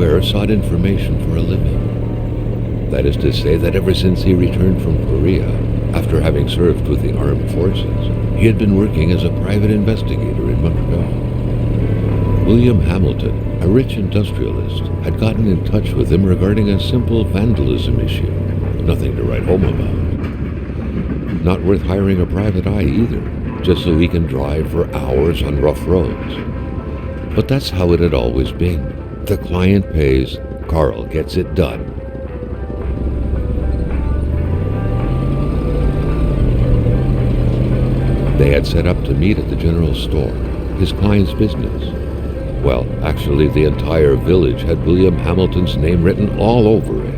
Faubert sought information for a living. That is to say that ever since he returned from Korea, after having served with the armed forces, he had been working as a private investigator in Montreal. William Hamilton, a rich industrialist, had gotten in touch with him regarding a simple vandalism issue. Nothing to write home about. Not worth hiring a private eye either, just so he can drive for hours on rough roads. But that's how it had always been. The client pays, Carl gets it done. They had set up to meet at the general store, his client's business. Well, actually the entire village had William Hamilton's name written all over it.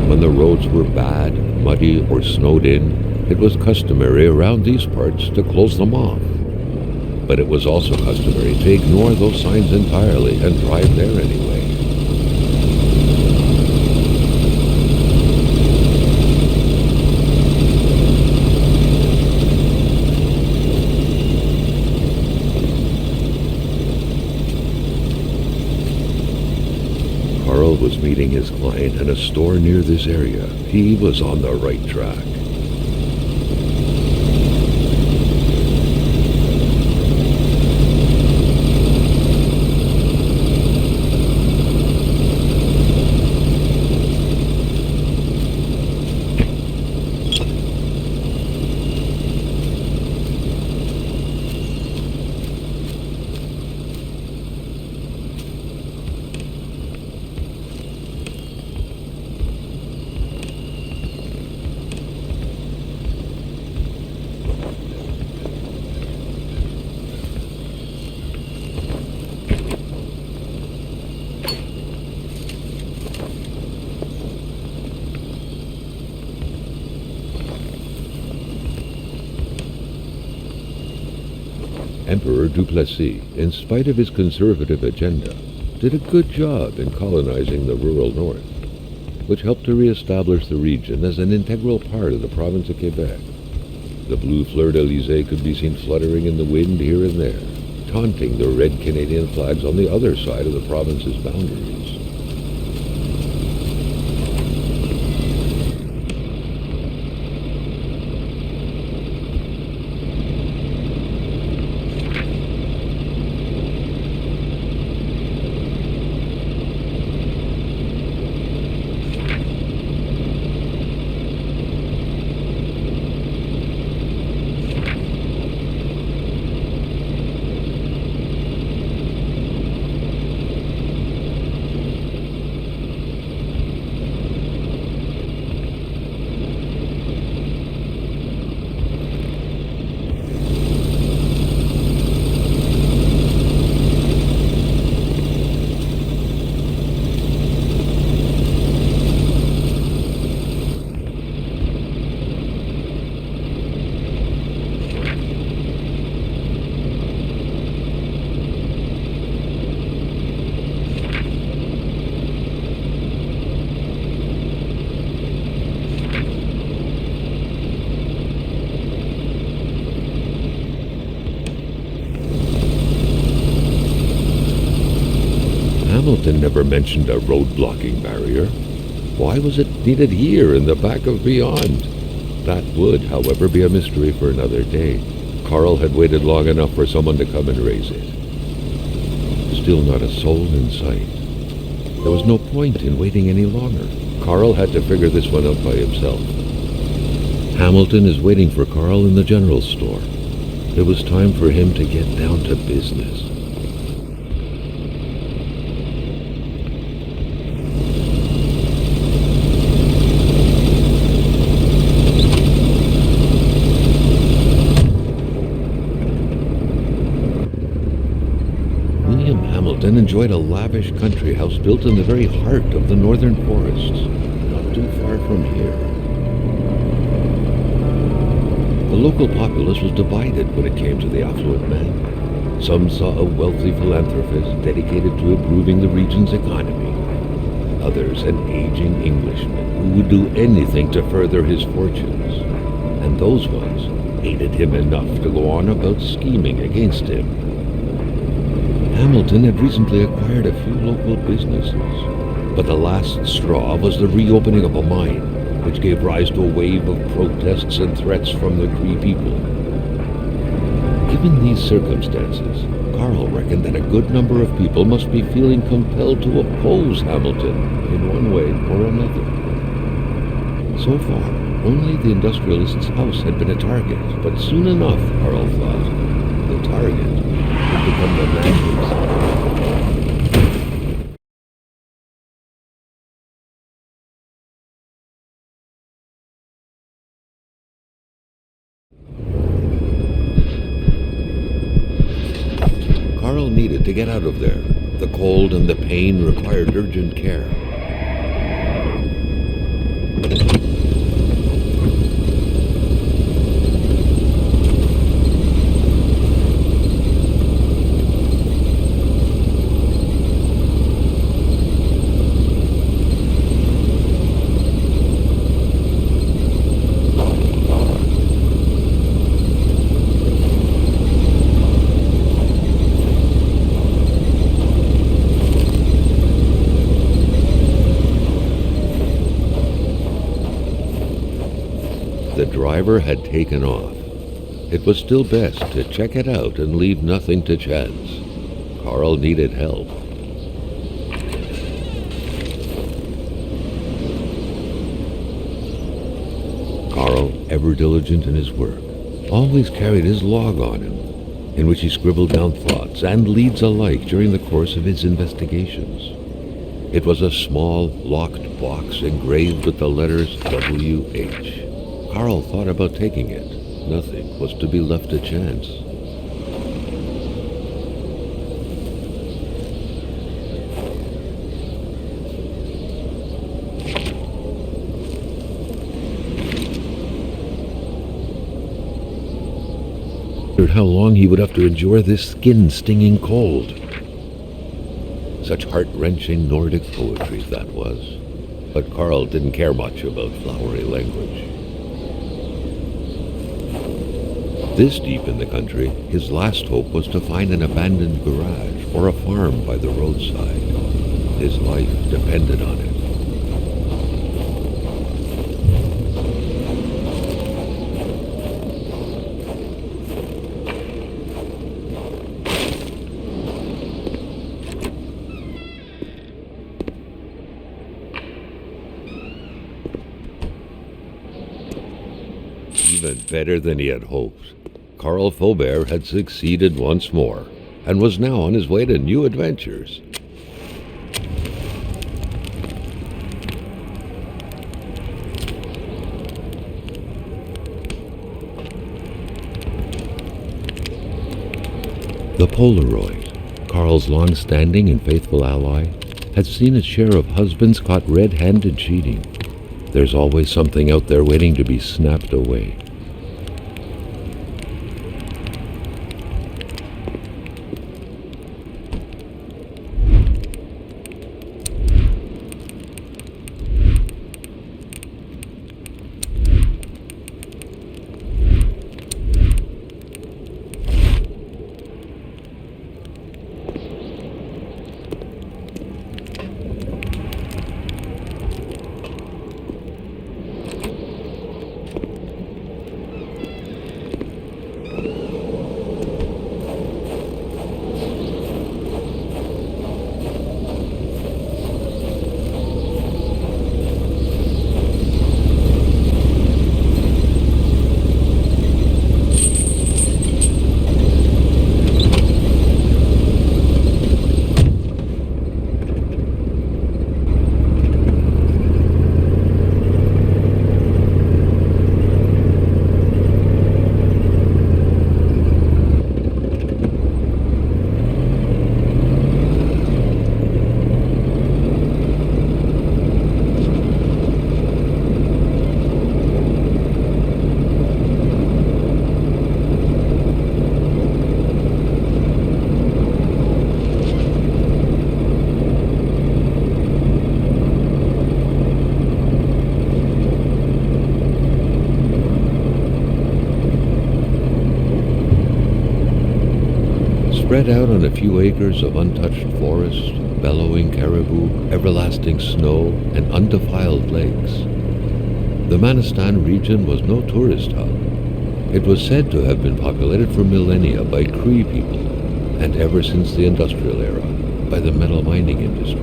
When the roads were bad, muddy, or snowed in, it was customary around these parts to close them off. But it was also customary to ignore those signs entirely and drive there anyway. Carl was meeting his client in a store near this area. He was on the right track. Emperor Duplessis, in spite of his conservative agenda, did a good job in colonizing the rural north, which helped to re-establish the region as an integral part of the province of Quebec. The blue fleur-de-lis could be seen fluttering in the wind here and there, taunting the red Canadian flags on the other side of the province's boundaries. Hamilton never mentioned a road-blocking barrier. Why was it needed here in the back of Beyond? That would, however, be a mystery for another day. Carl had waited long enough for someone to come and raise it. Still not a soul in sight. There was no point in waiting any longer. Carl had to figure this one out by himself. Hamilton is waiting for Carl in the general store. It was time for him to get down to business. Enjoyed a lavish country house built in the very heart of the northern forests, not too far from here. The local populace was divided when it came to the affluent man. Some saw a wealthy philanthropist dedicated to improving the region's economy. others an aging Englishman who would do anything to further his fortunes. And those ones hated him enough to go on about scheming against him. Hamilton had recently acquired a few local businesses, but the last straw was the reopening of a mine, which gave rise to a wave of protests and threats from the Cree people. Given these circumstances, Carl reckoned that a good number of people must be feeling compelled to oppose Hamilton in one way or another. So far, only the industrialist's house had been a target, but soon enough, Carl thought, the target would become the man himself. Carl needed to get out of there. The cold and the pain required urgent care. The driver had taken off. It was still best to check it out and leave nothing to chance. Carl needed help. Carl, ever diligent in his work, always carried his log on him, in which he scribbled down thoughts and leads alike during the course of his investigations. It was a small, locked box engraved with the letters W.H. Carl thought about taking it. Nothing was to be left to chance. How long he would have to endure this skin-stinging cold. Such heart-wrenching Nordic poetry that was. But Carl didn't care much about flowery language. This deep in the country, his last hope was to find an abandoned garage or a farm by the roadside. His life depended on it. Even better than he had hoped. Carl Faubert had succeeded once more, and was now on his way to new adventures. The Polaroid, Carl's long-standing and faithful ally, had seen its share of husbands caught red-handed cheating. There's always something out there waiting to be snapped away. Spread out on a few acres of untouched forest, bellowing caribou, everlasting snow, and undefiled lakes, the Manistan region was no tourist hub. It was said to have been populated for millennia by Cree people, and ever since the industrial era, by the metal mining industry.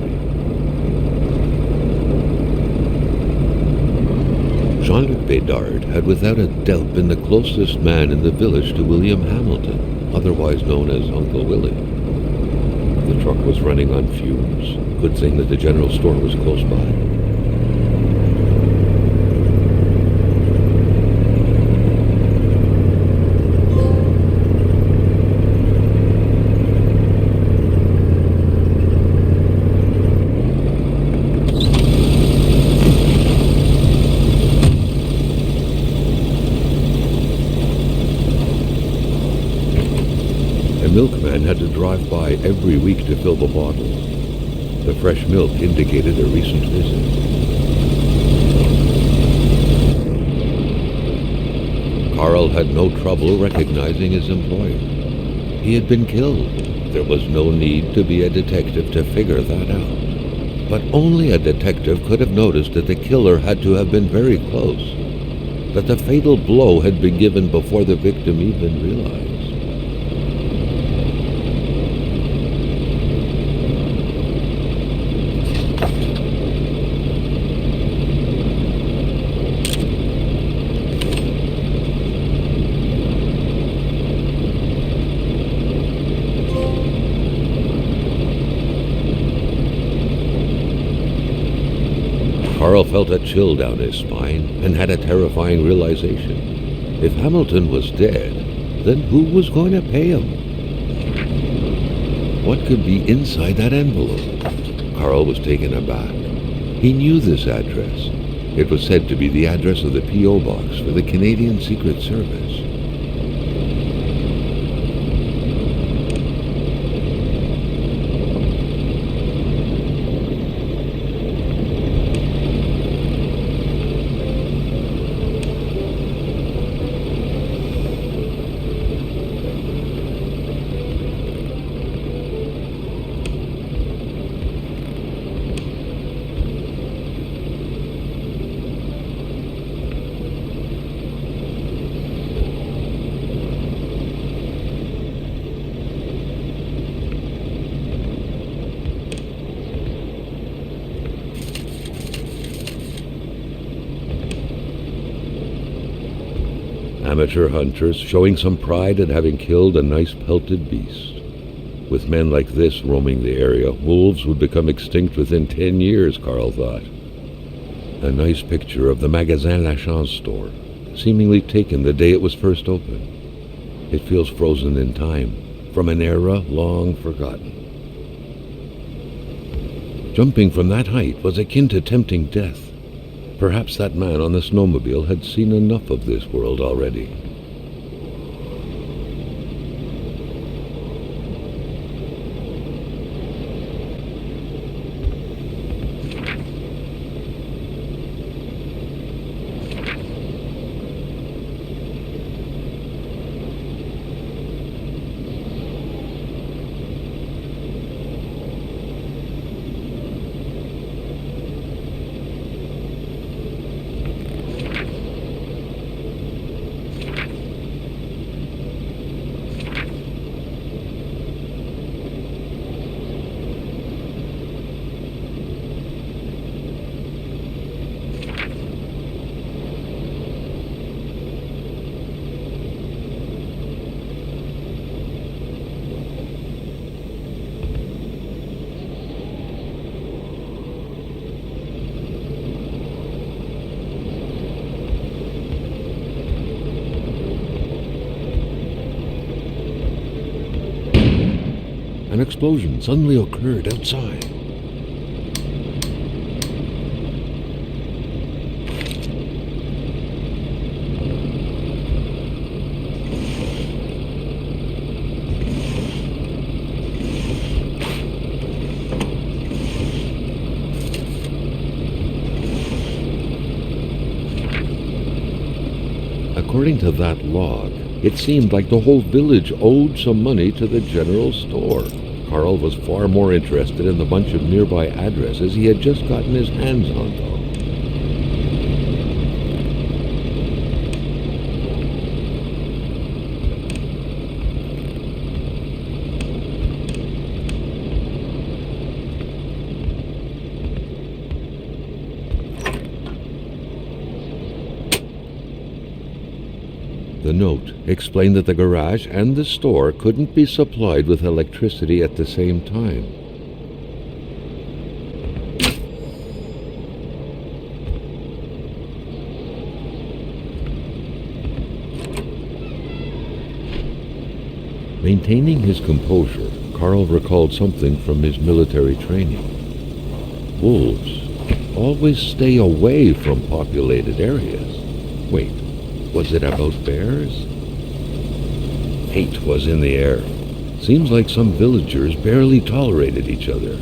Jean-Luc Bedard had without a doubt been the closest man in the village to William Hamilton, otherwise known as Uncle Willie. The truck was running on fumes. Good thing that the general store was close by. The milkman had to drive by every week to fill the bottles. The fresh milk indicated a recent visit. Carl had no trouble recognizing his employer. He had been killed. There was no need to be a detective to figure that out. But only a detective could have noticed that the killer had to have been very close, that the fatal blow had been given before the victim even realized. Carl felt a chill down his spine and had a terrifying realization. If Hamilton was dead, then who was going to pay him? What could be inside that envelope? Carl was taken aback. He knew this address. It was said to be the address of the P.O. box for the Canadian Secret Service. Amateur hunters showing some pride in having killed a nice pelted beast. With men like this roaming the area, wolves would become extinct within 10 years, Carl thought. A nice picture of the Magasin Lachance store, seemingly taken the day it was first opened. It feels frozen in time, from an era long forgotten. Jumping from that height was akin to tempting death. Perhaps that man on the snowmobile had seen enough of this world already. An explosion suddenly occurred outside. According to that log, It seemed like the whole village owed some money to the general store. Carl was far more interested in the bunch of nearby addresses he had just gotten his hands on, though. The note explained that the garage and the store couldn't be supplied with electricity at the same time. Maintaining his composure, Carl recalled something from his military training. Wolves always stay away from populated areas. Wait. Was it about bears? Hate was in the air. Seems like some villagers barely tolerated each other.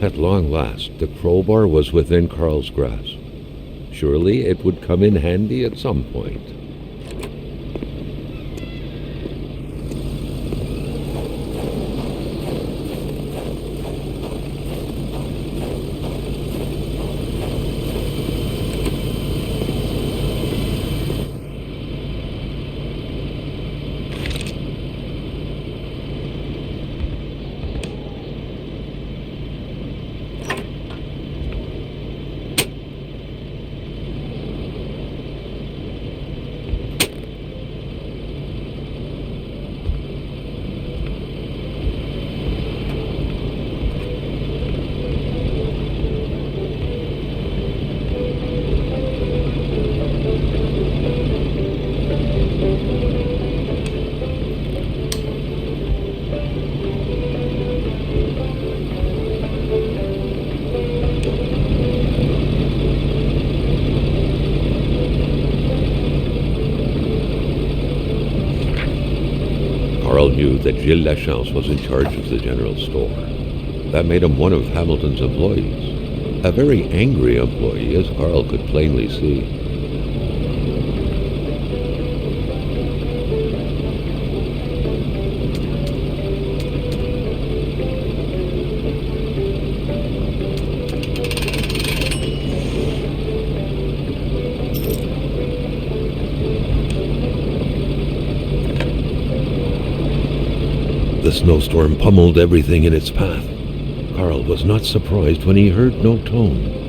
At long last, the crowbar was within Carl's grasp. Surely it would come in handy at some point. Knew that Gilles Lachance was in charge of the general store. That made him one of Hamilton's employees. A very angry employee, as Carl could plainly see. The snowstorm pummeled everything in its path. Carl was not surprised when he heard no tone.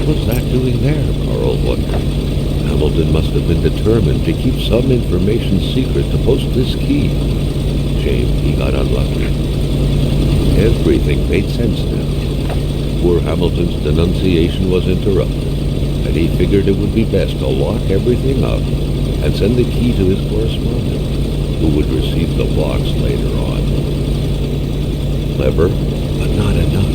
What was that doing there, Carl wondered. Hamilton must have been determined to keep some information secret to post this key. Shame he got unlucky. Everything made sense now. Poor Hamilton's denunciation was interrupted, and he figured it would be best to lock everything up and send the key to his correspondent, who would receive the box later on. Clever, but not enough.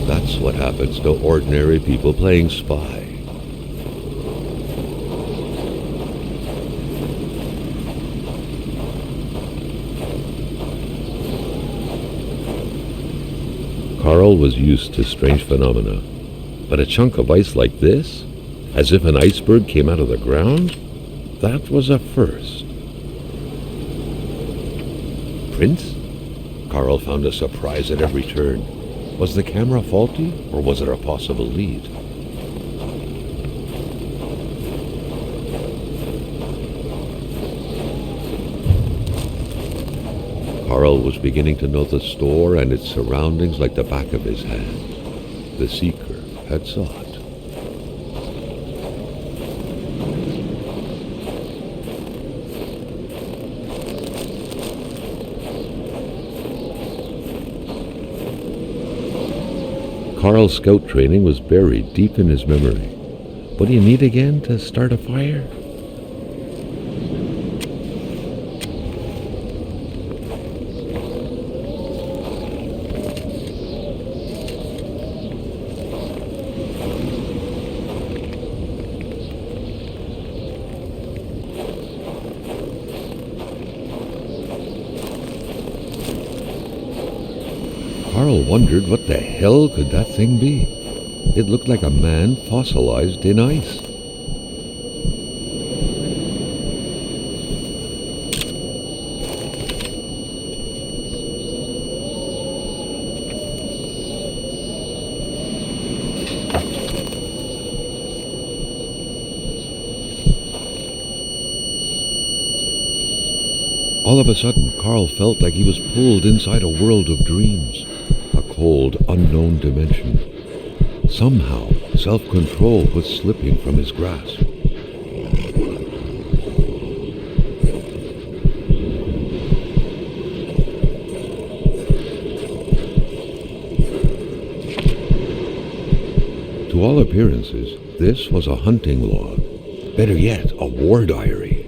That's what happens to ordinary people playing spy. Carl was used to strange phenomena, but a chunk of ice like this, as if an iceberg came out of the ground, that was a first. Prince? Carl found a surprise at every turn. Was the camera faulty, or was it a possible lead? Carl was beginning to know the store and its surroundings like the back of his hand. The seeker had sought. Carl's scout training was buried deep in his memory. What do you need again to start a fire? Carl wondered what the hell could that thing be. It looked like a man fossilized in ice. All of a sudden, Carl felt like he was pulled inside a world of dreams. A cold, unknown dimension. Somehow, self-control was slipping from his grasp. To all appearances, this was a hunting log. Better yet, a war diary.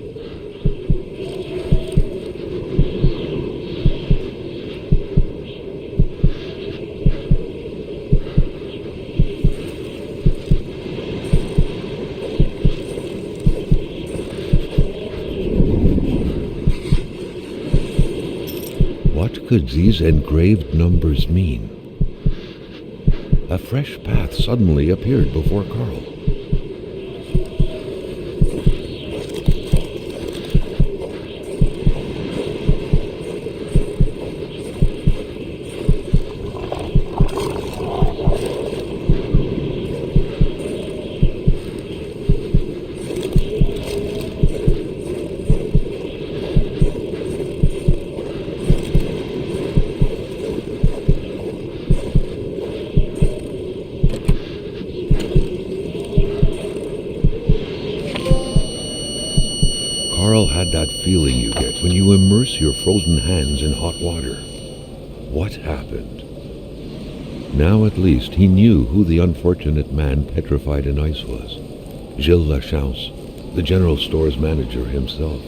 What could these engraved numbers mean? A fresh path suddenly appeared before Carl. Carl had that feeling you get when you immerse your frozen hands in hot water. What happened? Now at least he knew who the unfortunate man petrified in ice was. Gilles Lachance, the general store's manager himself.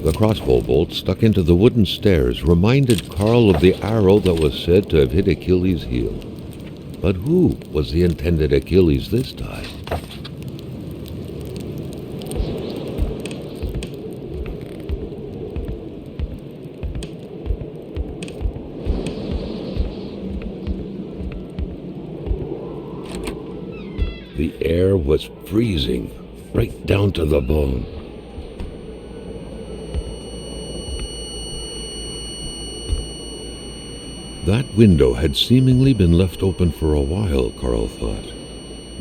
The crossbow bolt stuck into the wooden stairs reminded Carl of the arrow that was said to have hit Achilles' heel. But who was the intended Achilles this time? The air was freezing, right down to the bone. That window had seemingly been left open for a while, Carl thought.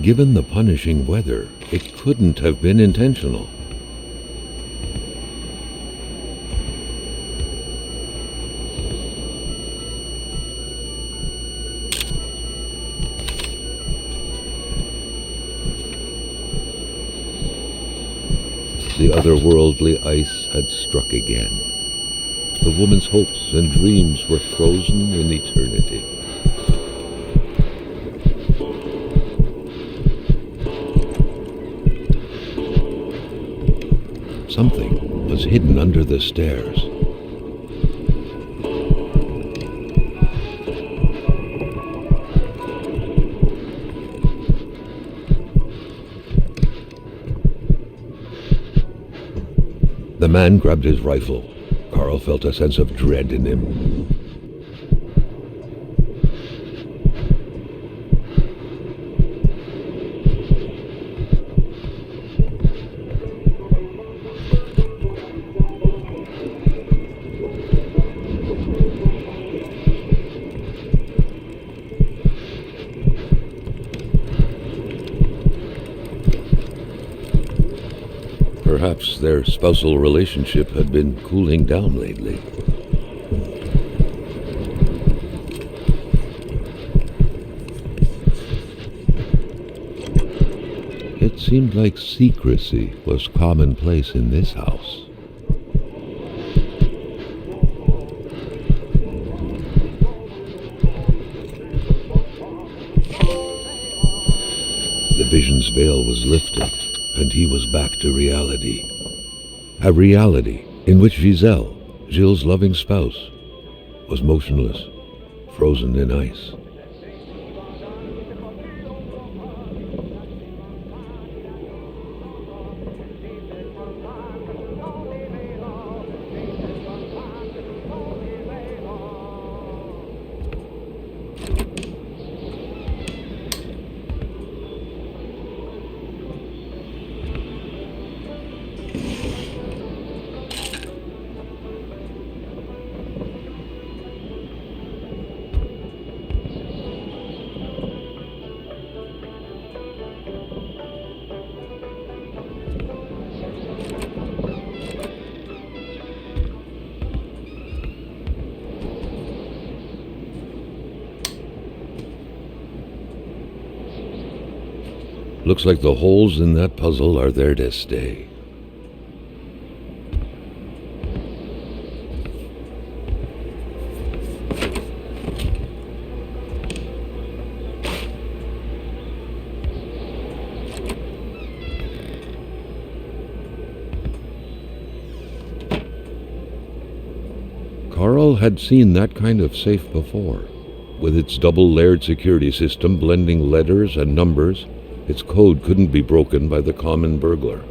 Given the punishing weather, it couldn't have been intentional. The otherworldly ice had struck again. The woman's hopes and dreams were frozen in eternity. Something was hidden under the stairs. The man grabbed his rifle. Carl felt a sense of dread in him. Perhaps their spousal relationship had been cooling down lately. It seemed like secrecy was commonplace in this house. The vision's veil was lifted, and he was back to reality. A reality in which Giselle, Gilles' loving spouse, was motionless, frozen in ice. Looks like the holes in that puzzle are there to stay. Carl had seen that kind of safe before. With its double-layered security system blending letters and numbers, its code couldn't be broken by the common burglar.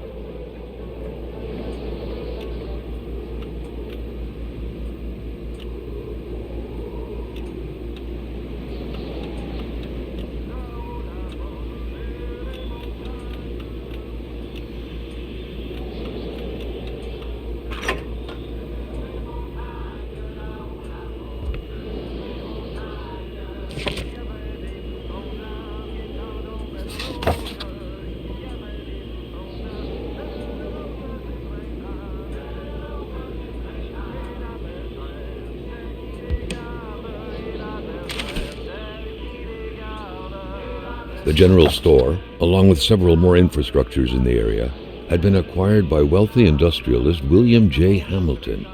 The general store, along with several more infrastructures in the area, had been acquired by wealthy industrialist William J. Hamilton.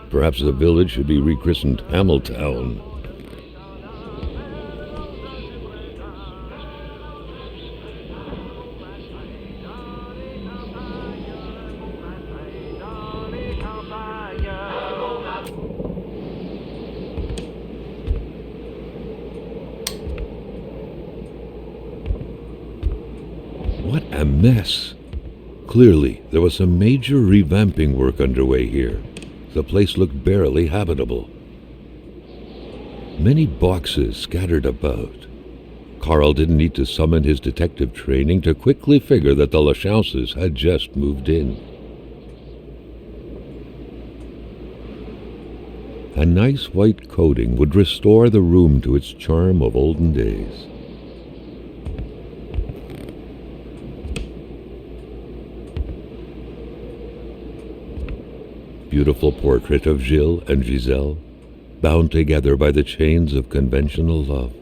Perhaps the village should be rechristened Hamiltown. What a mess! Clearly, there was some major revamping work underway here. The place looked barely habitable. Many boxes scattered about. Carl didn't need to summon his detective training to quickly figure that the Lachances had just moved in. A nice white coating would restore the room to its charm of olden days. Beautiful portrait of Gilles and Giselle, bound together by the chains of conventional love.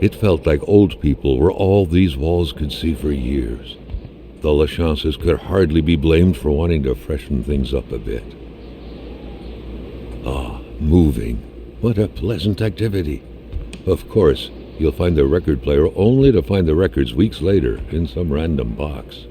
It felt like old people were all these walls could see for years. The Lachances could hardly be blamed for wanting to freshen things up a bit. Ah, moving. What a pleasant activity. Of course, you'll find the record player only to find the records weeks later in some random box.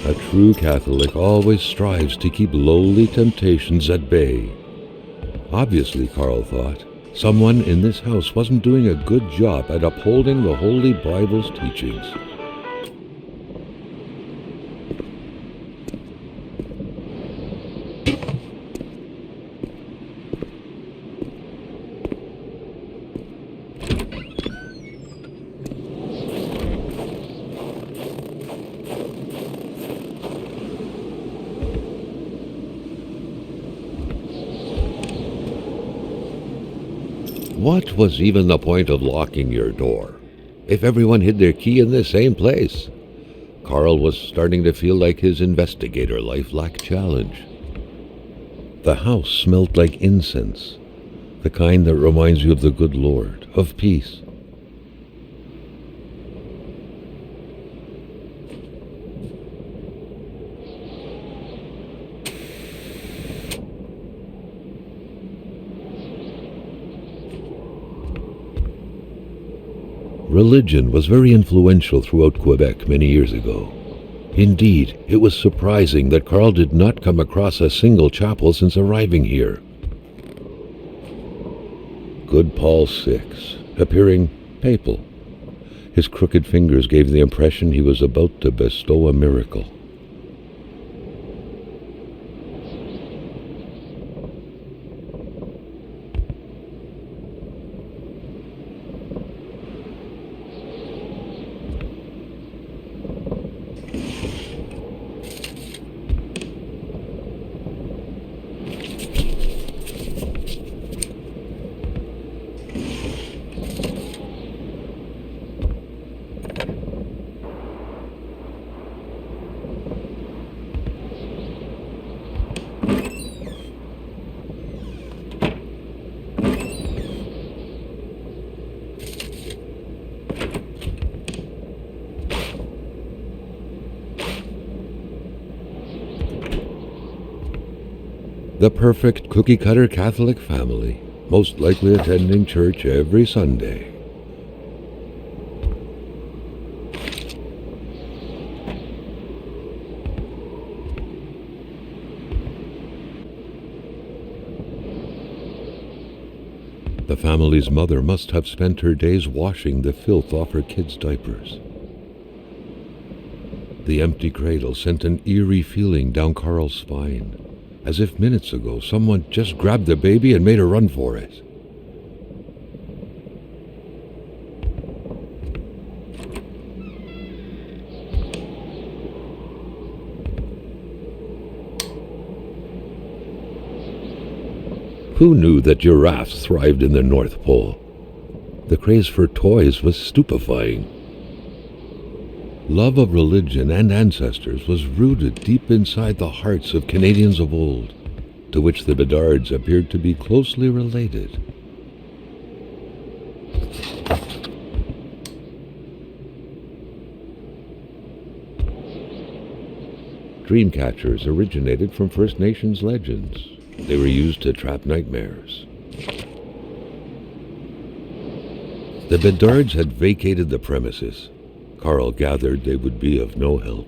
A true Catholic always strives to keep lowly temptations at bay. Obviously, Carl thought, someone in this house wasn't doing a good job at upholding the Holy Bible's teachings. What was even the point of locking your door, if everyone hid their key in the same place? Carl was starting to feel like his investigator life lacked challenge. The house smelled like incense, the kind that reminds you of the good Lord, of peace. Religion was very influential throughout Quebec many years ago. Indeed, it was surprising that Carl did not come across a single chapel since arriving here. Good Paul VI, appearing papal. His crooked fingers gave the impression he was about to bestow a miracle. The perfect cookie-cutter Catholic family, most likely attending church every Sunday. The family's mother must have spent her days washing the filth off her kids' diapers. The empty cradle sent an eerie feeling down Carl's spine, as if minutes ago someone just grabbed the baby and made a run for it. Who knew that giraffes thrived in the North Pole? The craze for toys was stupefying. Love of religion and ancestors was rooted deep inside the hearts of Canadians of old, to which the Bedards appeared to be closely related. Dreamcatchers originated from First Nations legends. They were used to trap nightmares. The Bedards had vacated the premises. Carl gathered they would be of no help.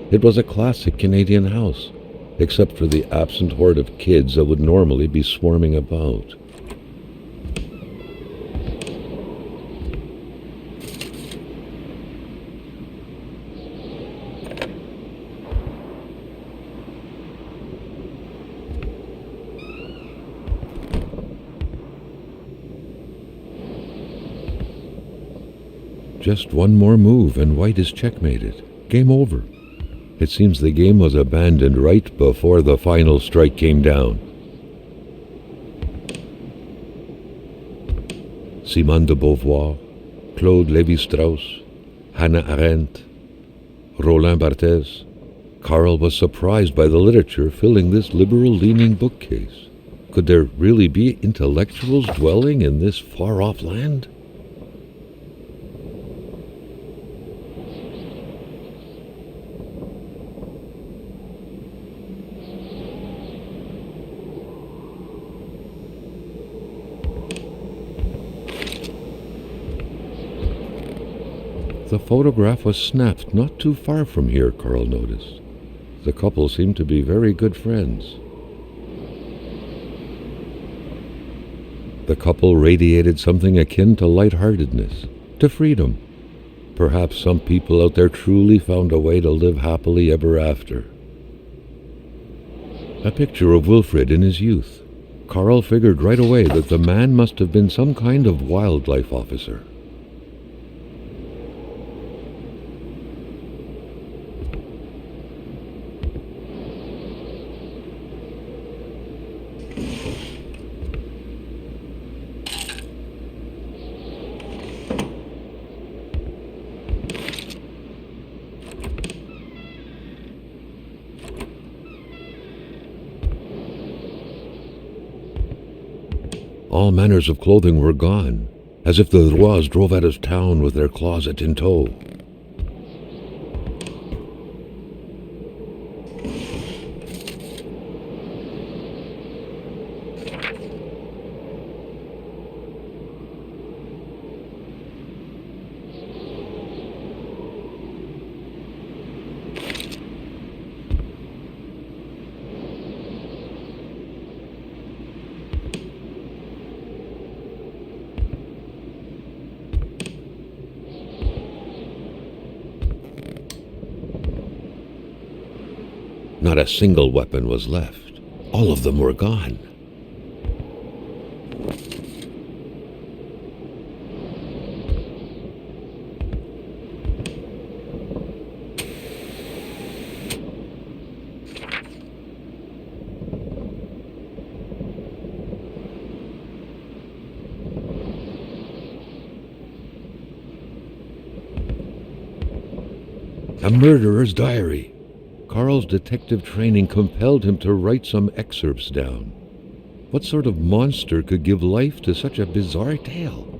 It was a classic Canadian house, except for the absent horde of kids that would normally be swarming about. Just one more move and white is checkmated. Game over. It seems the game was abandoned right before the final strike came down. Simone de Beauvoir, Claude Lévi-Strauss, Hannah Arendt, Roland Barthes. Carl was surprised by the literature filling this liberal-leaning bookcase. Could there really be intellectuals dwelling in this far-off land? The photograph was snapped not too far from here, Carl noticed. The couple seemed to be very good friends. The couple radiated something akin to lightheartedness, to freedom. Perhaps some people out there truly found a way to live happily ever after. A picture of Wilfred in his youth. Carl figured right away that the man must have been some kind of wildlife officer. All manners of clothing were gone, as if the Rois drove out of town with their closet in tow. Not a single weapon was left. All of them were gone. A murderer's diary. Carl's detective training compelled him to write some excerpts down. What sort of monster could give life to such a bizarre tale?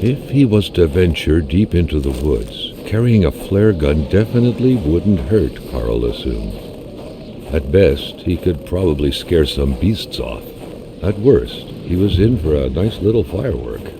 If he was to venture deep into the woods, carrying a flare gun definitely wouldn't hurt, Carl assumed. At best, he could probably scare some beasts off. At worst, he was in for a nice little firework.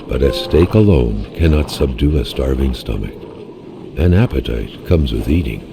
But a steak alone cannot subdue a starving stomach. An appetite comes with eating.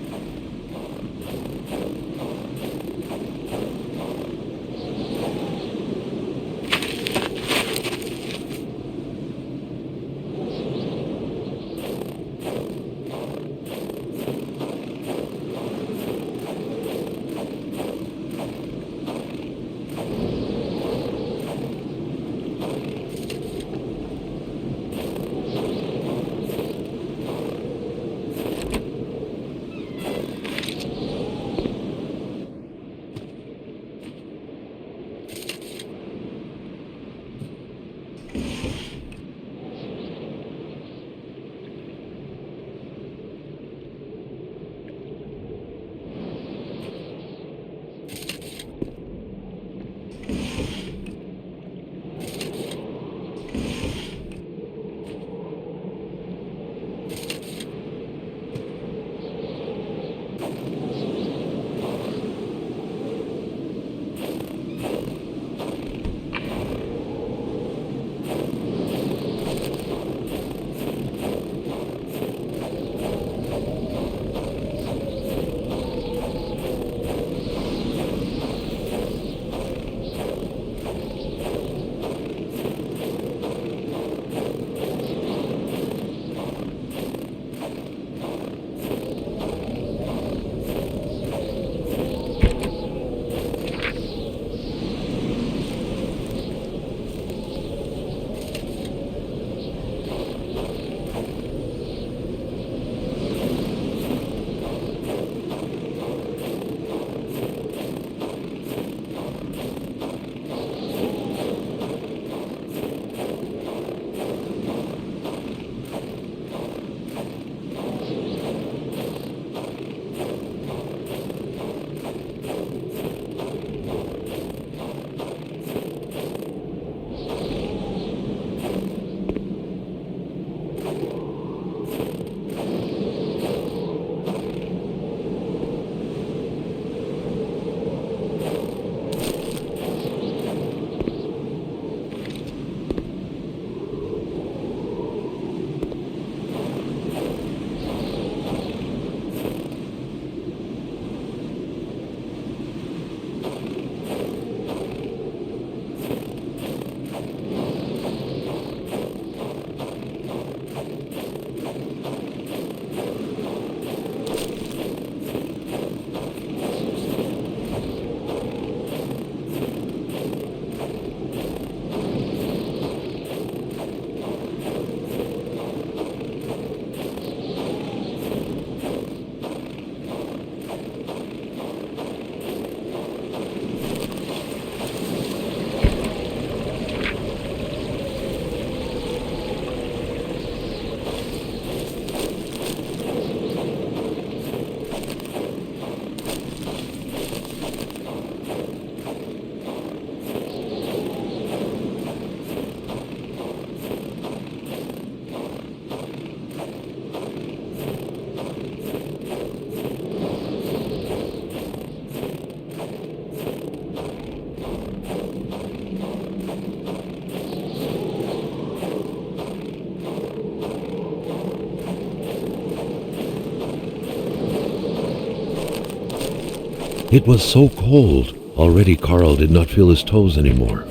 It was so cold. Already Carl did not feel his toes anymore.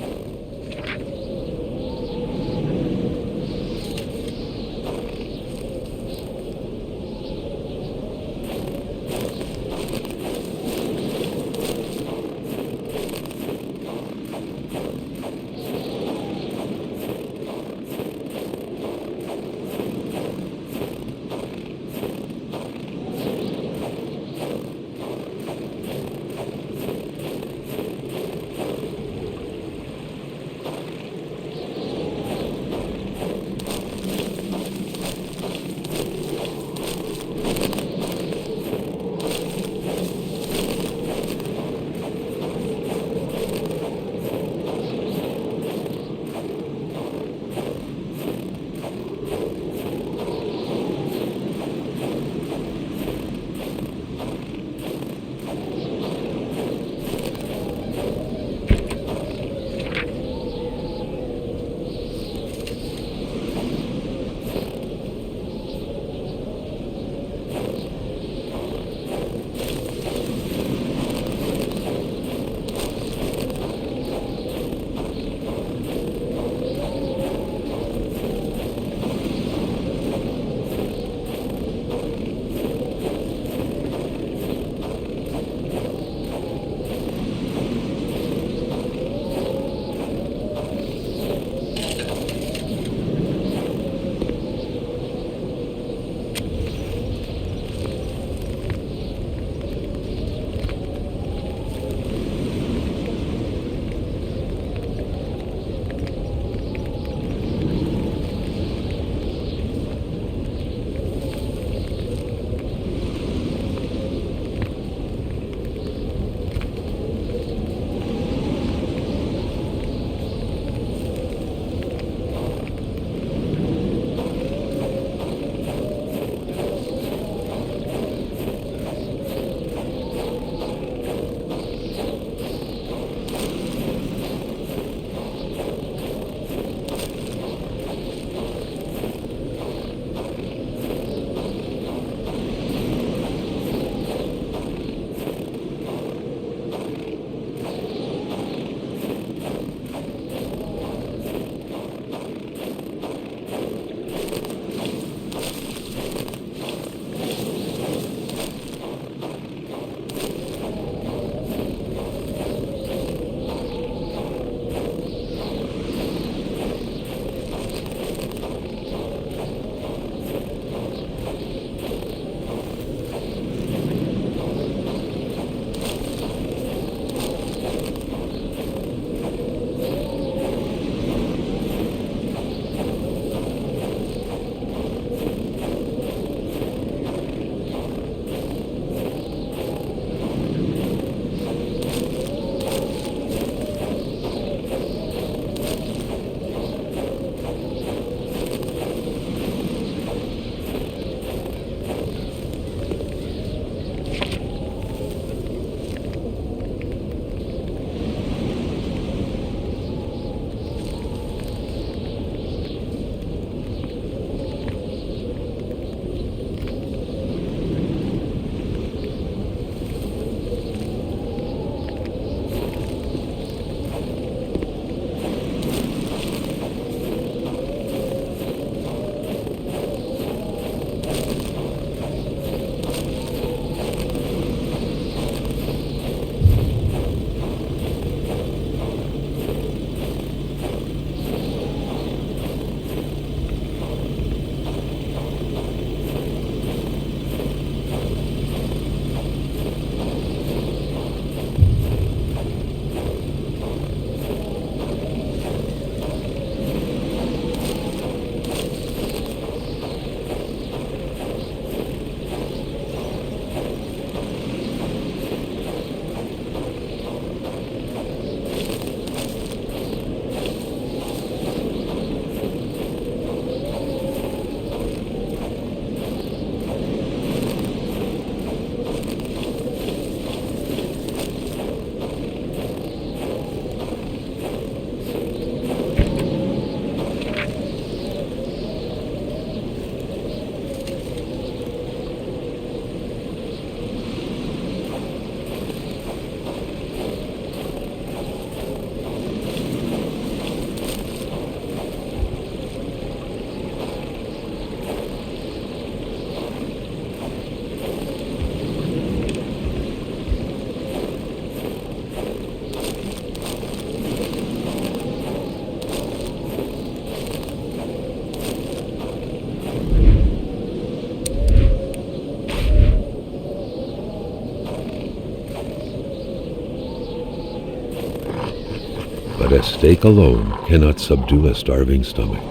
a steak alone cannot subdue a starving stomach.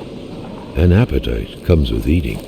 An appetite comes with eating.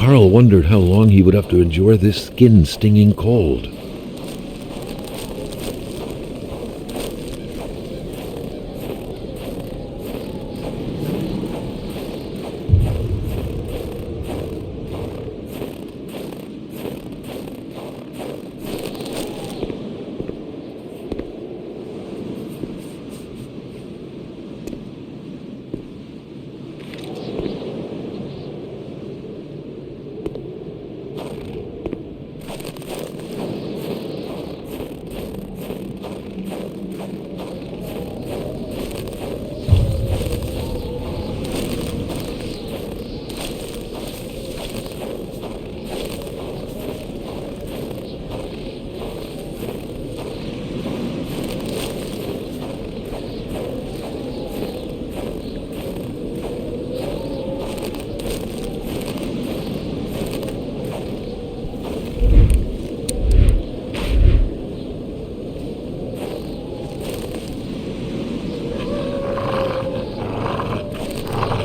Carl wondered how long he would have to endure this skin-stinging cold.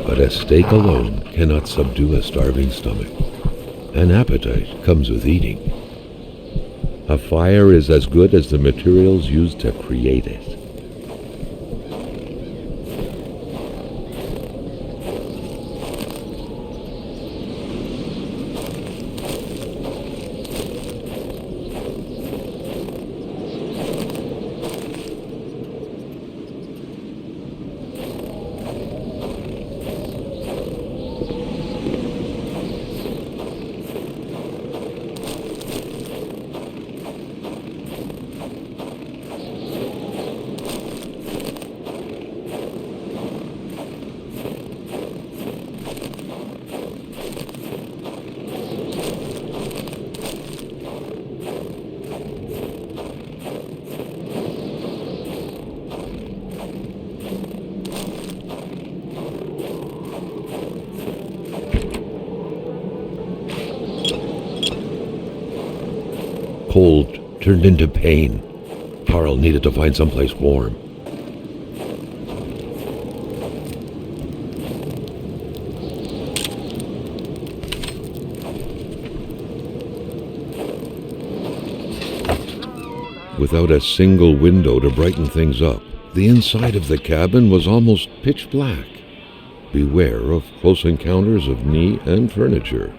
But a steak alone cannot subdue a starving stomach. An appetite comes with eating. A fire is as good as the materials used to create it. cold turned into pain. Carl needed to find someplace warm. Without a single window to brighten things up, the inside of the cabin was almost pitch black. Beware of close encounters of knee and furniture.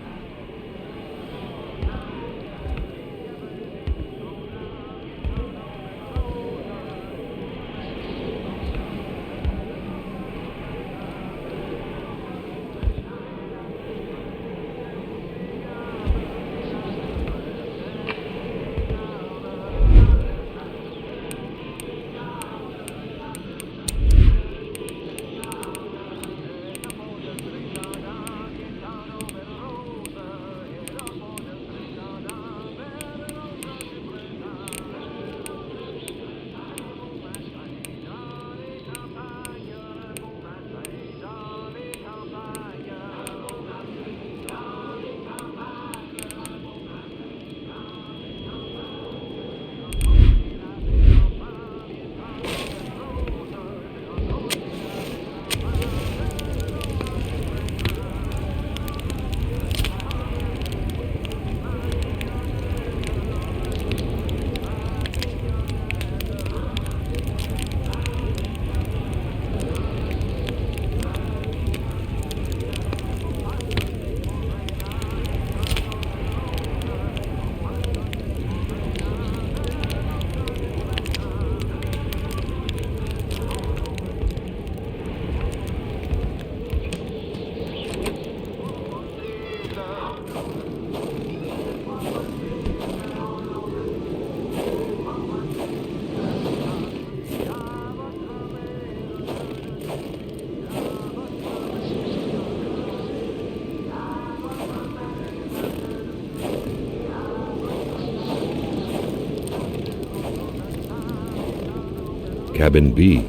Cabin B.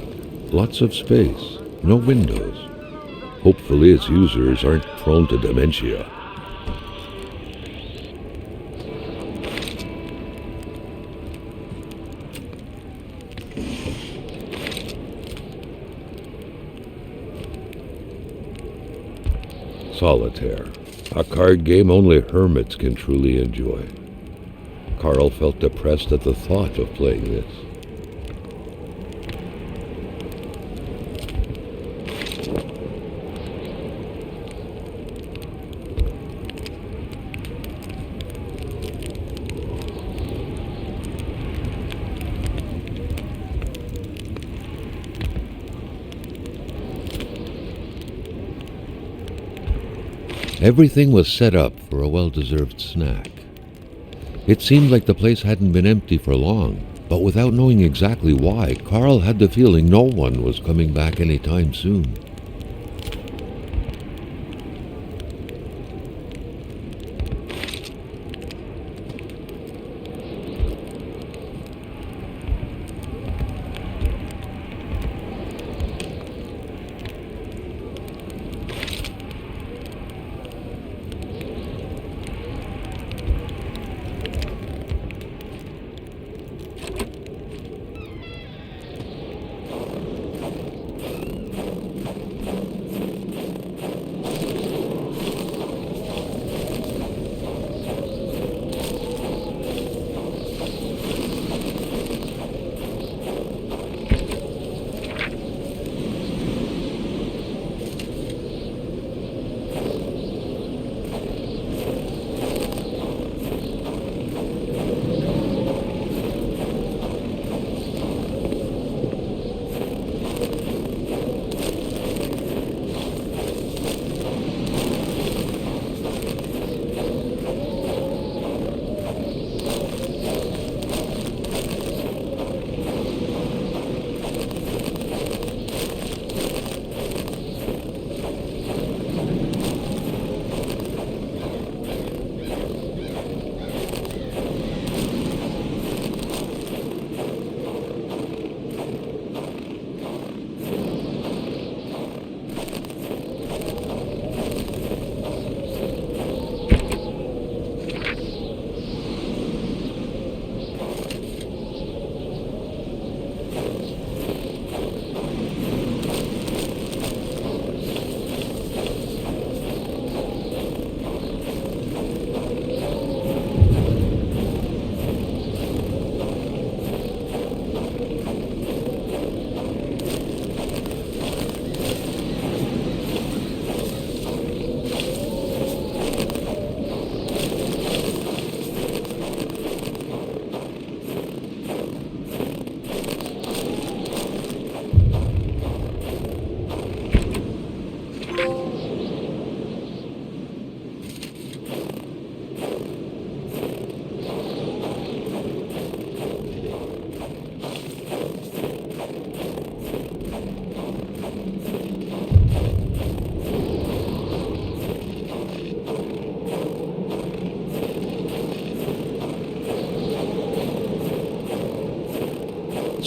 Lots of space, no windows. Hopefully its users aren't prone to dementia. Solitaire, a card game only hermits can truly enjoy. Carl felt depressed at the thought of playing this. Everything was set up for a well-deserved snack. It seemed like the place hadn't been empty for long, but without knowing exactly why, Carl had the feeling no one was coming back anytime soon.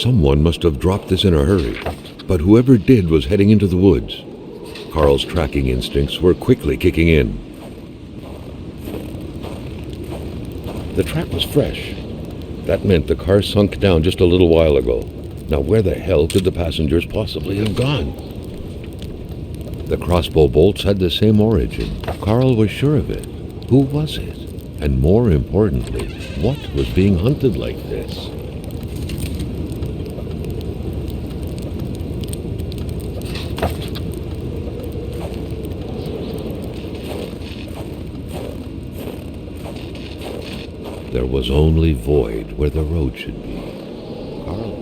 Someone must have dropped this in a hurry, but whoever did was heading into the woods. Carl's tracking instincts were quickly kicking in. The track was fresh. That meant the car sunk down just a little while ago. Now where the hell could the passengers possibly have gone? The crossbow bolts had the same origin. Carl was sure of it. Who was it? And more importantly, what was being hunted like this? There was only void where the road should be. Carl.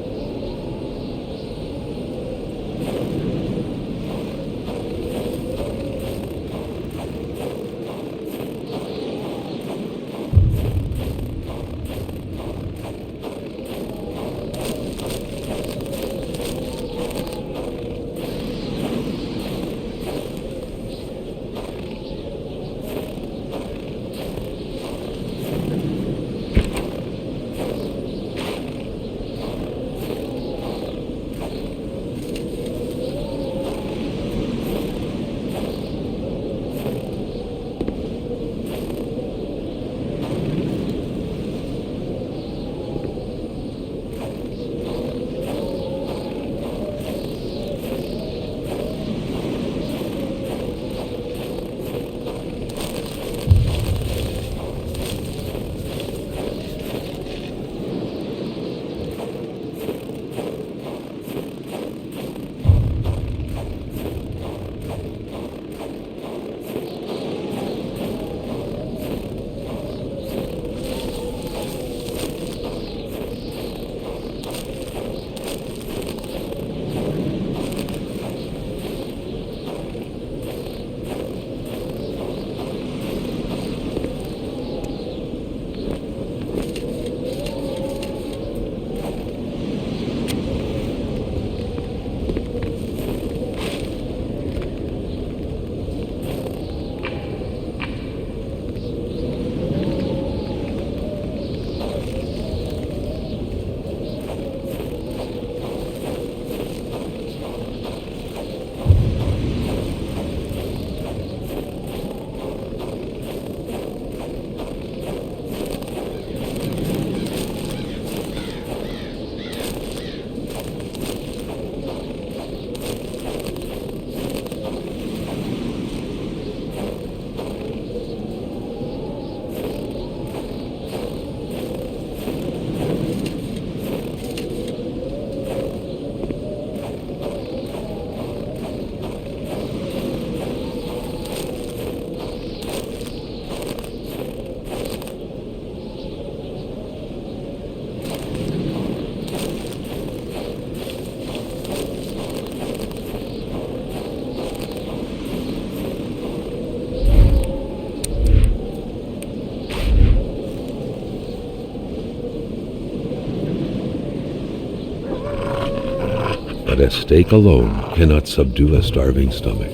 But a steak alone cannot subdue a starving stomach.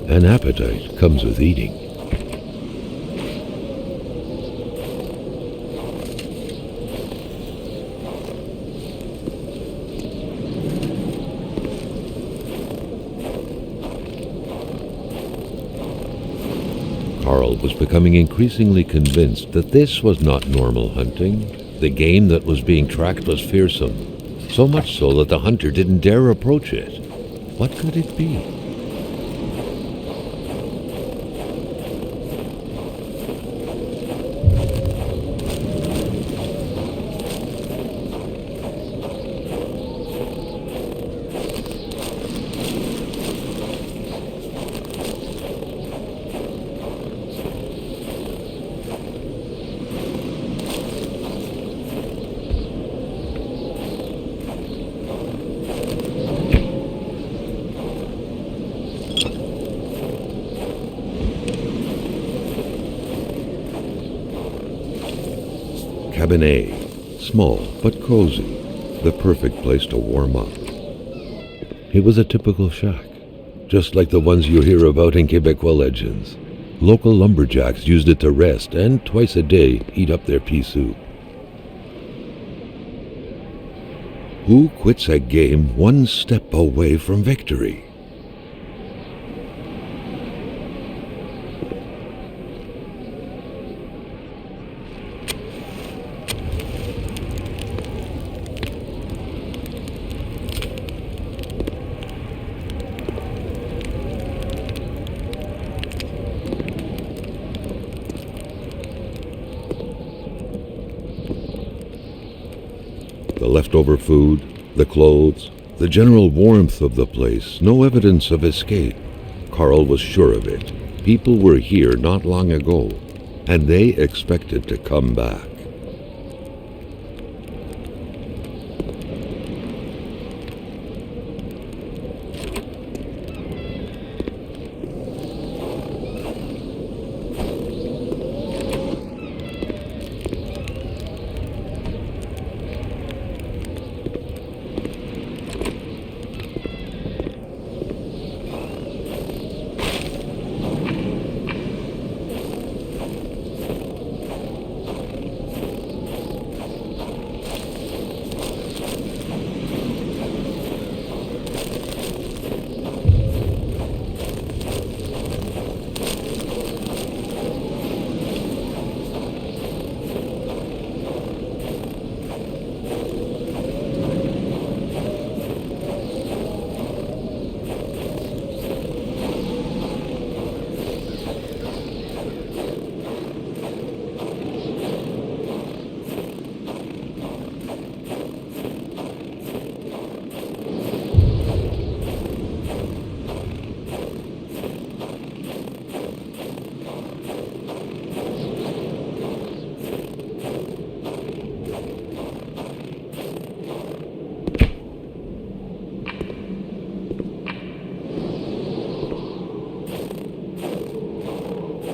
An appetite comes with eating. Carl was becoming increasingly convinced that this was not normal hunting. The game that was being tracked was fearsome. So much so that the hunter didn't dare approach it. What could it be? Cabin A, small but cozy, the perfect place to warm up. It was a typical shack, just like the ones you hear about in Quebecois legends. Local lumberjacks used it to rest and twice a day heat up their pea soup. Who quits a game one step away from victory? The leftover food, the clothes, the general warmth of the place, no evidence of escape. Carl was sure of it. People were here not long ago, and they expected to come back.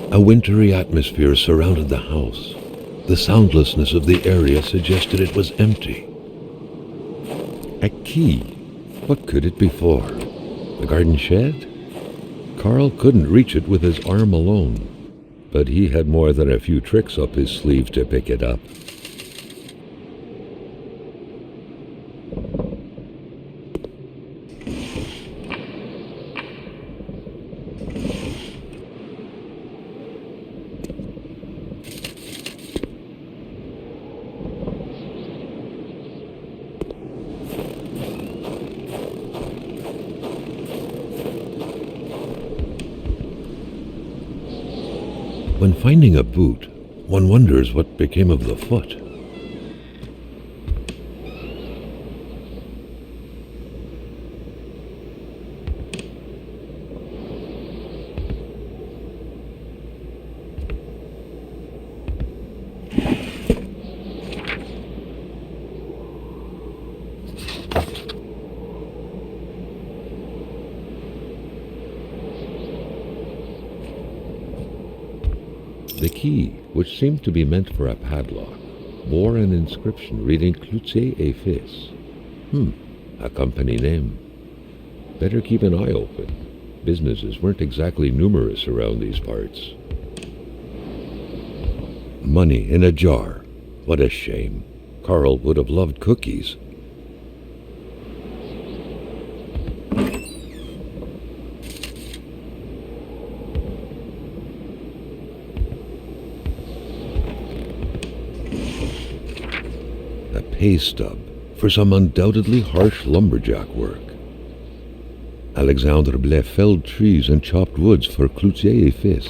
A wintry atmosphere surrounded the house. The soundlessness of the area suggested it was empty. A key. What could it be for? The garden shed? Carl couldn't reach it with his arm alone, but he had more than a few tricks up his sleeve to pick it up. When finding a boot, one wonders what became of the foot. The key, which seemed to be meant for a padlock, bore an inscription reading Cloutier et Fils. A company name. Better keep an eye open. Businesses weren't exactly numerous around these parts. Money in a jar. What a shame. Carl would have loved cookies. Pay stub for some undoubtedly harsh lumberjack work. Alexandre Blais felled trees and chopped woods for Cloutier et Fils.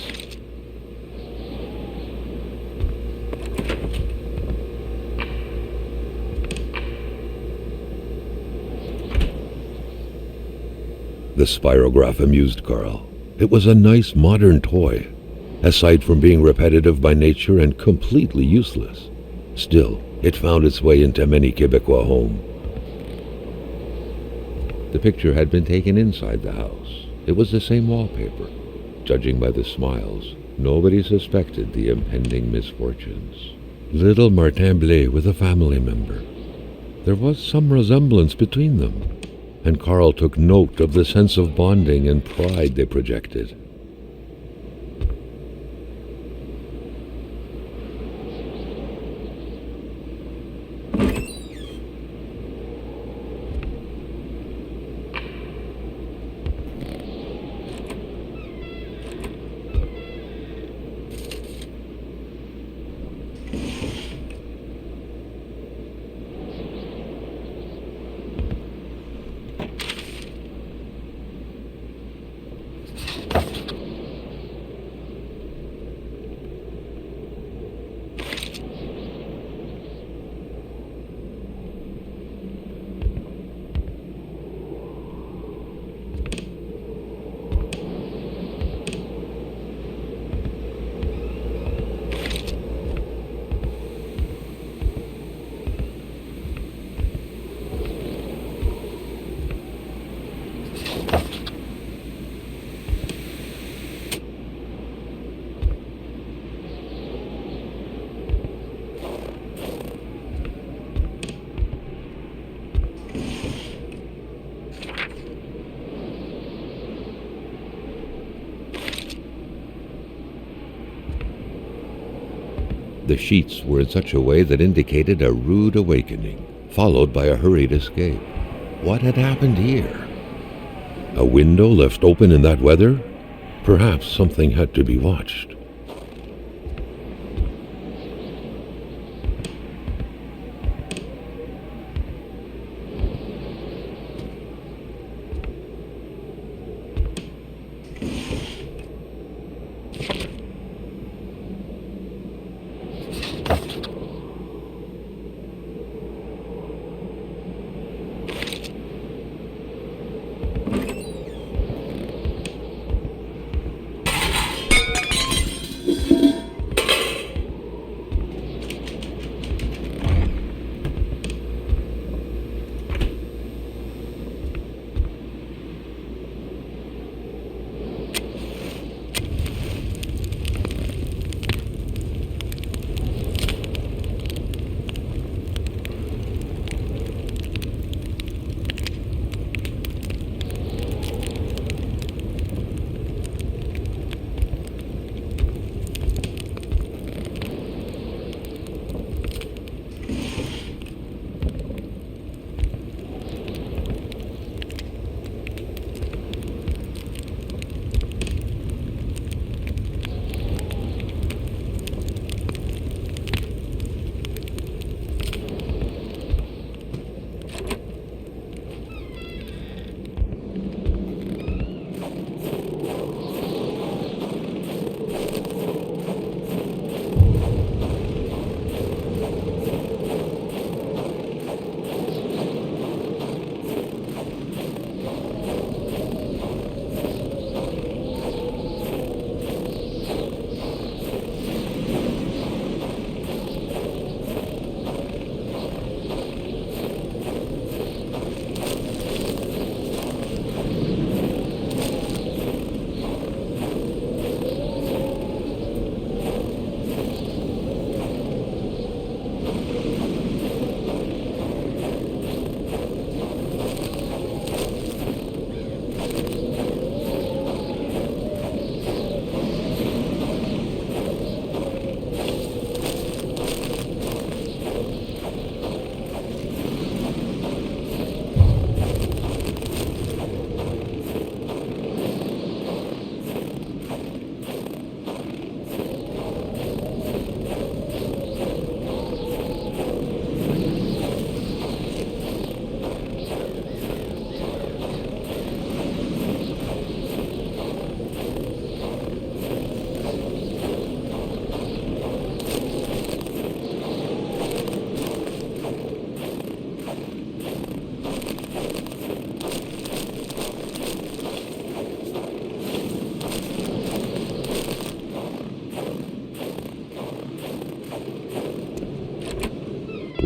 The spirograph amused Carl. It was a nice modern toy, aside from being repetitive by nature and completely useless. Still, it found its way into many Quebecois homes. The picture had been taken inside the house. It was the same wallpaper. Judging by the smiles, nobody suspected the impending misfortunes. Little Martin Blais with a family member. There was some resemblance between them, and Carl took note of the sense of bonding and pride they projected. The sheets were in such a way that indicated a rude awakening, followed by a hurried escape. What had happened here? A window left open in that weather? Perhaps something had to be watched.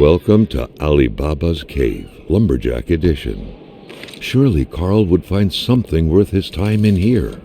Welcome to Ali Baba's Cave, Lumberjack Edition. Surely Carl would find something worth his time in here.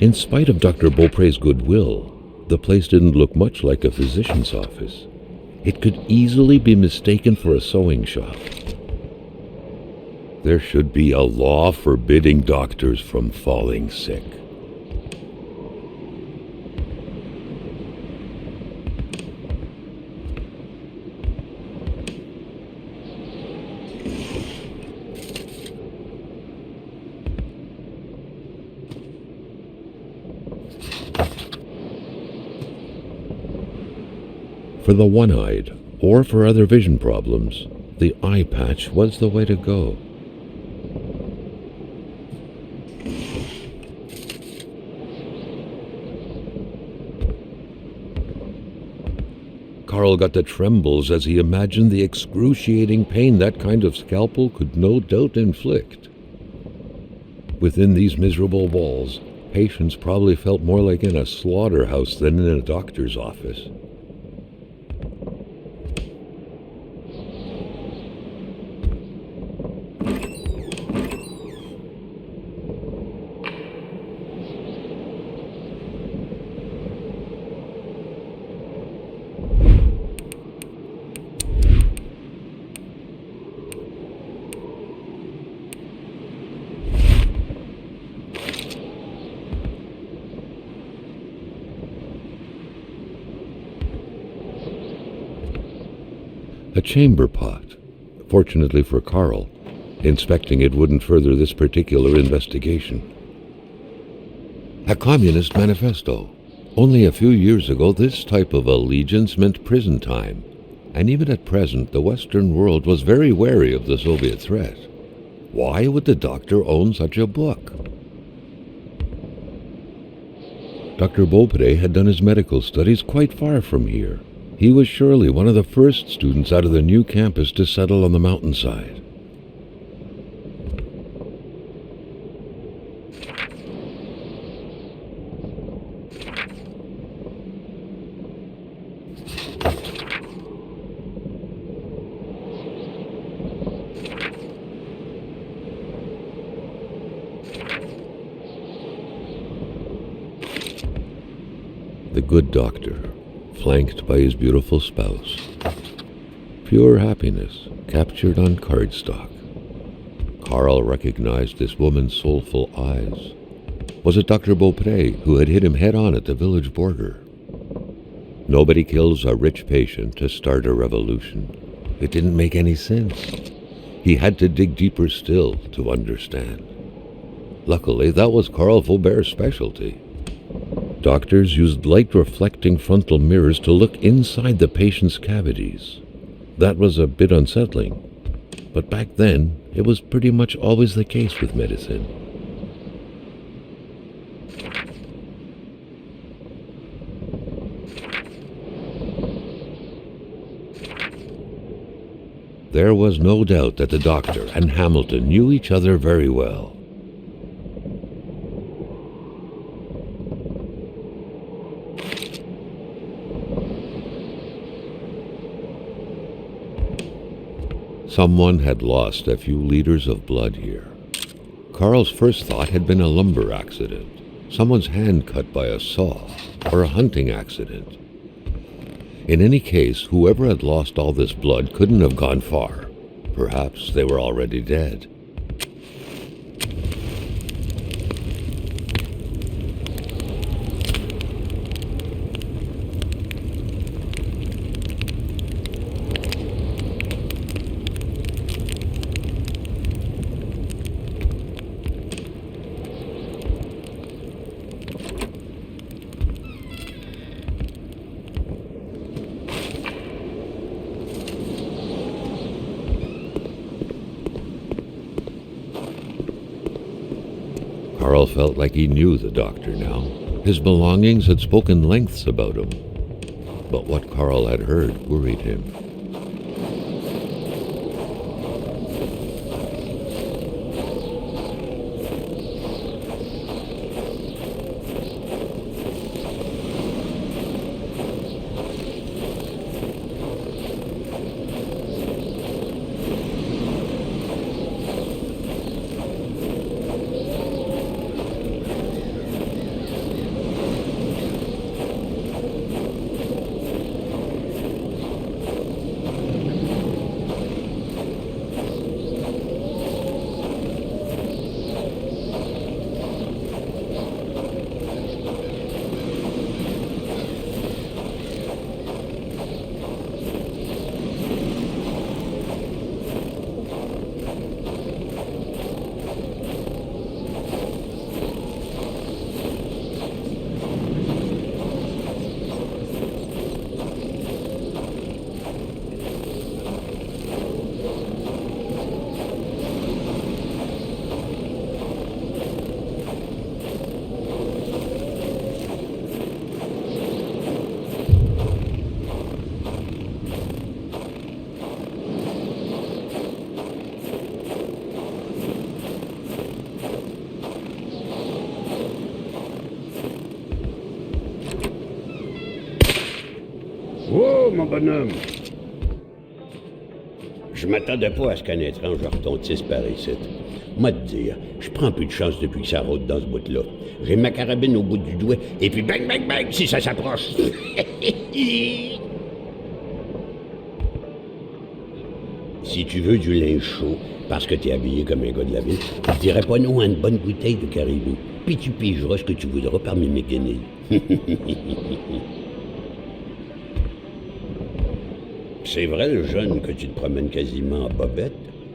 In spite of Dr. Beaupre's goodwill, the place didn't look much like a physician's office. It could easily be mistaken for a sewing shop. There should be a law forbidding doctors from falling sick. For the one-eyed, or for other vision problems, the eye patch was the way to go. Carl got the trembles as he imagined the excruciating pain that kind of scalpel could no doubt inflict. Within these miserable walls, patients probably felt more like in a slaughterhouse than in a doctor's office. A chamber pot. Fortunately for Carl, inspecting it wouldn't further this particular investigation. A communist manifesto. Only a few years ago, this type of allegiance meant prison time, and even at present, the Western world was very wary of the Soviet threat. Why would the doctor own such a book? Dr. Beaupre had done his medical studies quite far from here. He was surely one of the first students out of the new campus to settle on the mountainside. The good doctor, flanked by his beautiful spouse. Pure happiness, captured on cardstock. Carl recognized this woman's soulful eyes. Was it Dr. Beaupre who had hit him head-on at the village border? Nobody kills a rich patient to start a revolution. It didn't make any sense. He had to dig deeper still to understand. Luckily, that was Carl Faubert's specialty. Doctors used light-reflecting frontal mirrors to look inside the patient's cavities. That was a bit unsettling, but back then, it was pretty much always the case with medicine. There was no doubt that the doctor and Hamilton knew each other very well. Someone had lost a few liters of blood here. Carl's first thought had been a lumber accident, someone's hand cut by a saw, or a hunting accident. In any case, whoever had lost all this blood couldn't have gone far. Perhaps they were already dead. Carl felt like he knew the doctor now. His belongings had spoken lengths about him. But what Carl had heard worried him. mon bonhomme. Je m'attendais pas à ce qu'un étrange retontisse par ici. Moi te dire, je prends plus de chance depuis que ça rôde dans ce bout-là. J'ai ma carabine au bout du doigt, et puis bang, bang, bang, si ça s'approche. Si tu veux du linge chaud, parce que t'es habillé comme un gars de la ville, je dirais pas non à une bonne bouteille de caribou. Puis tu pigeras ce que tu voudras parmi mes guenilles. C'est vrai, le jeune, que tu te promènes quasiment en bobette.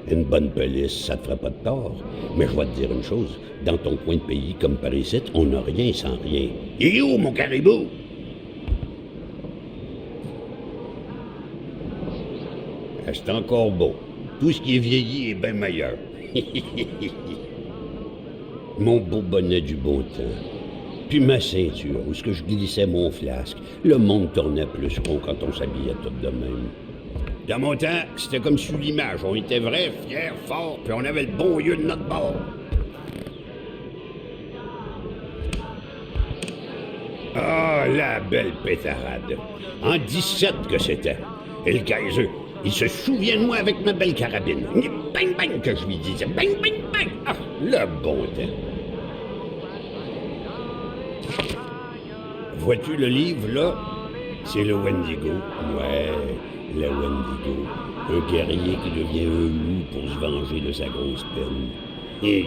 Une bonne police, ça te ferait pas de tort. Mais je vais te dire une chose, dans ton coin de pays comme par ici, on n'a rien sans rien. Et où, mon caribou? C'est encore beau. Tout ce qui est vieilli est bien meilleur. Mon beau bonnet du beau temps. Puis ma ceinture, où ce que je glissais mon flasque. Le monde tournait plus rond quand on s'habillait tout de même. Dans mon temps, c'était comme sous l'image. On était vrais, fiers, forts, puis on avait le bon lieu de notre bord. Ah, la belle pétarade. En 17 que c'était. Et le Kaiser, il se souvient de moi avec ma belle carabine. Bang, bang, que je lui disais. Bang, bang, bang. Ah, le bon temps. Vois-tu le livre, là? C'est le Wendigo. Ouais, le Wendigo. Un guerrier qui devient un loup pour se venger de sa grosse peine. Et...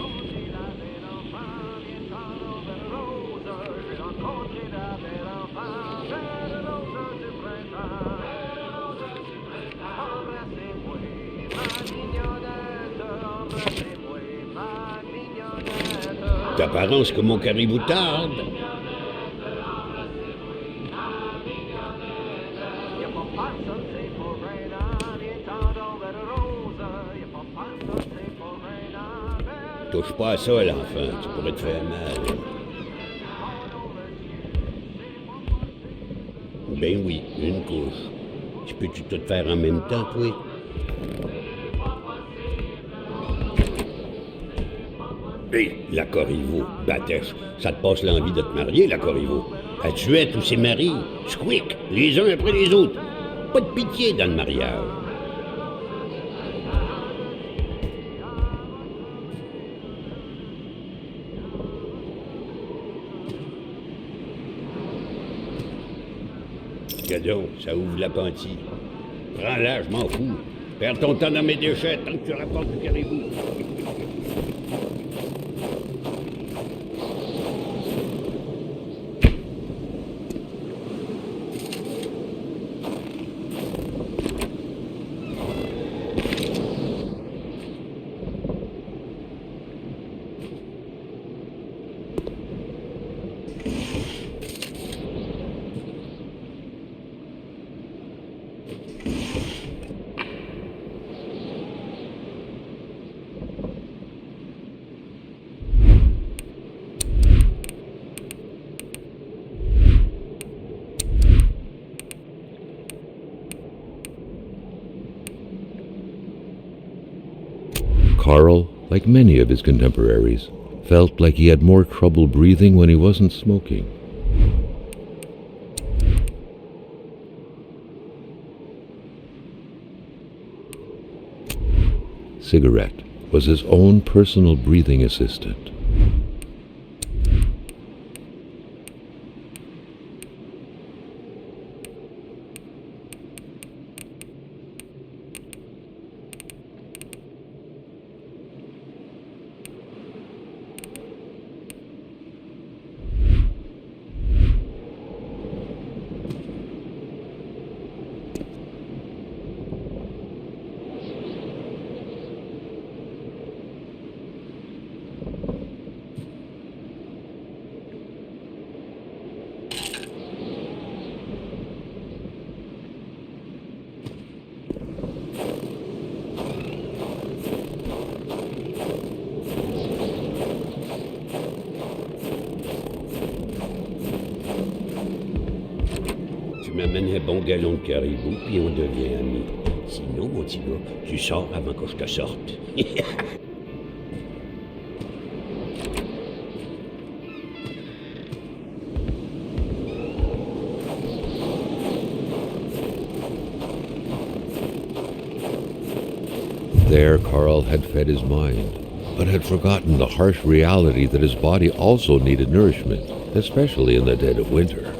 D'apparence que mon caribou tarde. Touche pas à ça, l'enfant, tu pourrais te faire mal. Ben oui, une couche. Tu peux-tu tout faire en même temps, toi? Hé, la Corriveau, Batèche, ça te passe l'envie de te marier, la Corriveau. Elle tuait tous ses maris, squick, les uns après les autres. Pas de pitié dans le mariage. Cadeau, ça ouvre l'appentis. Prends-la, je m'en fous. Perds ton temps dans mes déchets tant que tu rapportes du caribou. Carl, like many of his contemporaries, felt like he had more trouble breathing when he wasn't smoking. Cigarette was his own personal breathing assistant. M'amène un bon galon de caribou, puis on devient amis. Sinon, mon petit gars, tu sors avant que je te sorte. There Carl had fed his mind, but had forgotten the harsh reality that his body also needed nourishment, especially in the dead of winter.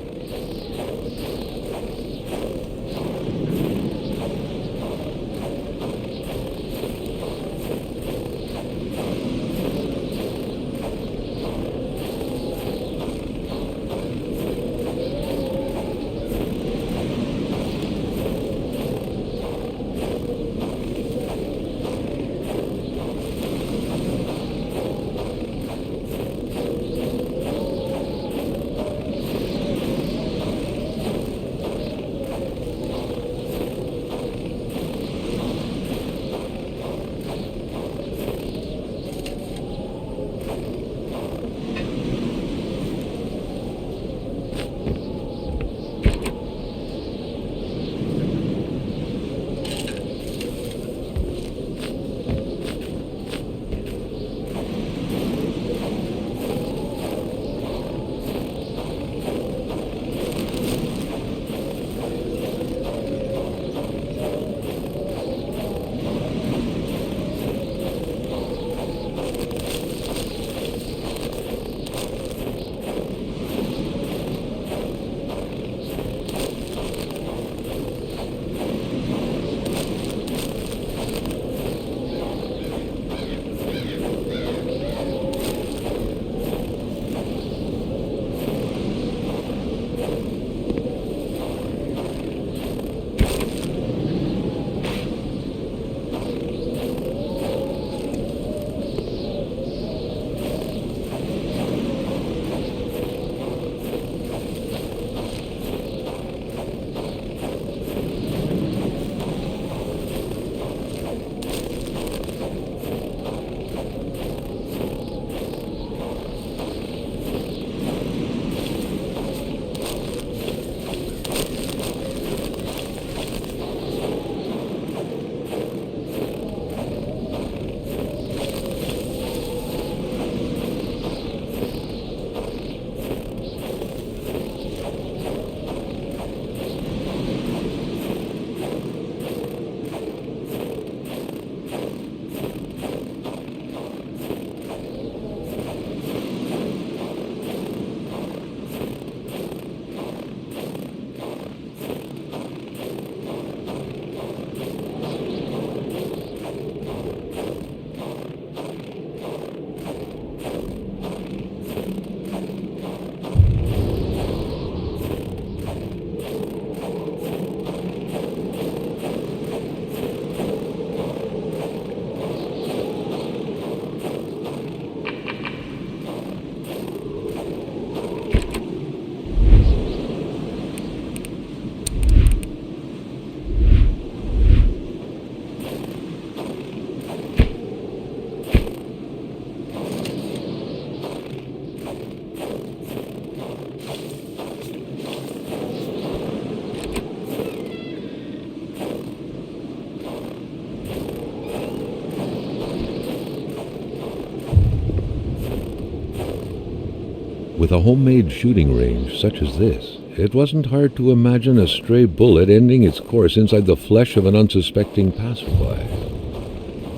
With a homemade shooting range such as this, it wasn't hard to imagine a stray bullet ending its course inside the flesh of an unsuspecting passerby.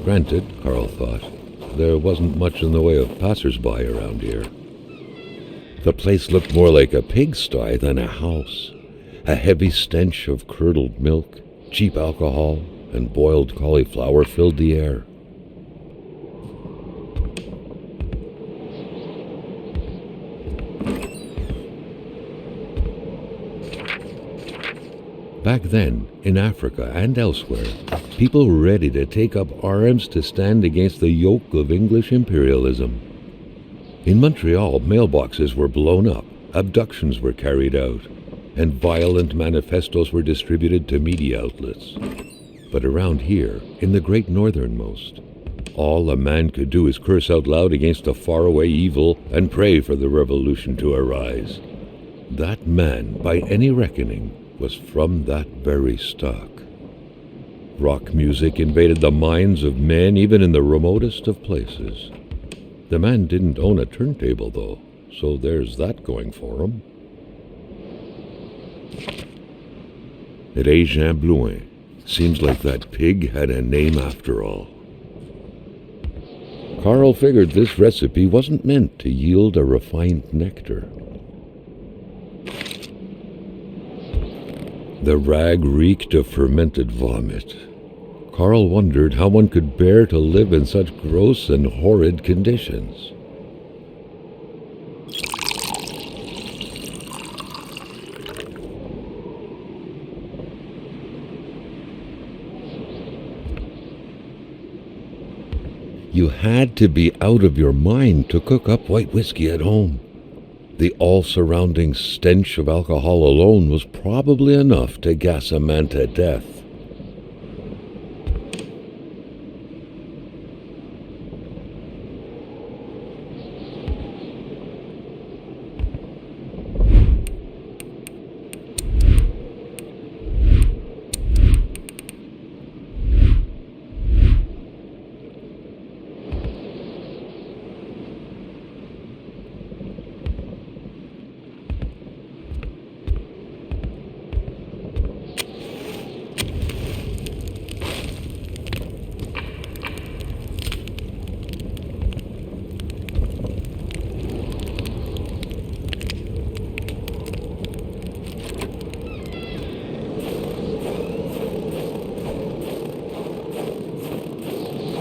Granted, Carl thought, there wasn't much in the way of passers-by around here. The place looked more like a pigsty than a house. A heavy stench of curdled milk, cheap alcohol, and boiled cauliflower filled the air. Back then, in Africa and elsewhere, people were ready to take up arms to stand against the yoke of English imperialism. In Montreal, mailboxes were blown up, abductions were carried out, and violent manifestos were distributed to media outlets. But around here, in the great northernmost, all a man could do is curse out loud against a faraway evil and pray for the revolution to arise. That man, by any reckoning, was from that very stock. Rock music invaded the minds of men even in the remotest of places. The man didn't own a turntable, though, so there's that going for him. Régent Blouin. Seems like that pig had a name after all. Carl figured this recipe wasn't meant to yield a refined nectar. The rag reeked of fermented vomit. Carl wondered how one could bear to live in such gross and horrid conditions. You had to be out of your mind to cook up white whiskey at home. The all-surrounding stench of alcohol alone was probably enough to gas a man to death.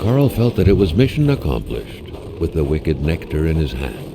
Carl felt that it was mission accomplished, with the wicked nectar in his hands.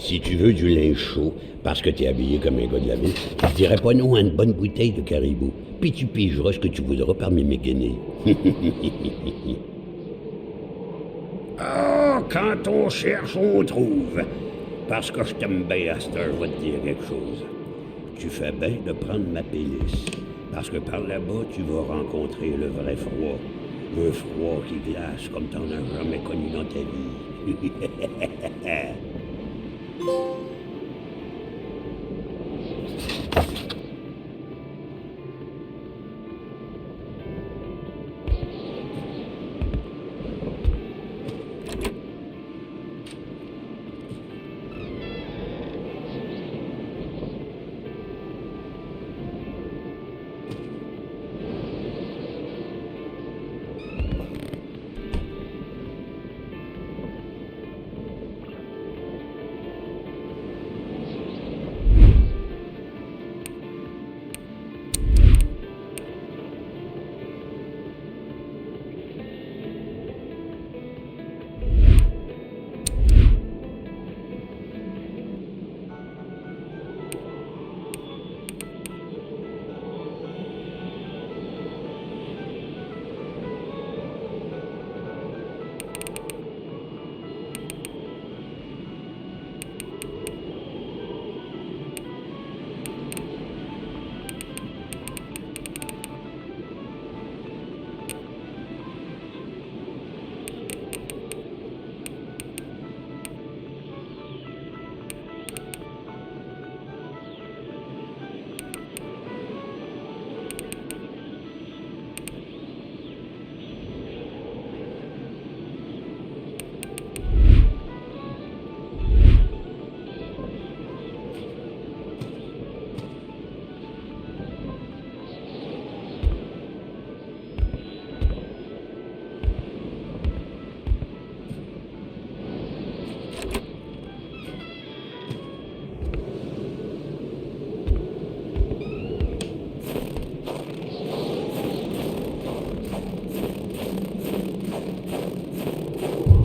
Si tu veux du linge chaud, parce que t'es habillé comme un gars de la ville, je dirais pas non à une bonne bouteille de caribou. Puis tu pigeras ce que tu voudras parmi mes guinées. Ah, quand on cherche, on trouve. Parce que je t'aime bien, à cette heure, je vais te dire quelque chose. Tu fais bien de prendre ma pélice. Parce que par là-bas, tu vas rencontrer le vrai froid. Un froid qui glace comme t'en as jamais connu dans ta vie.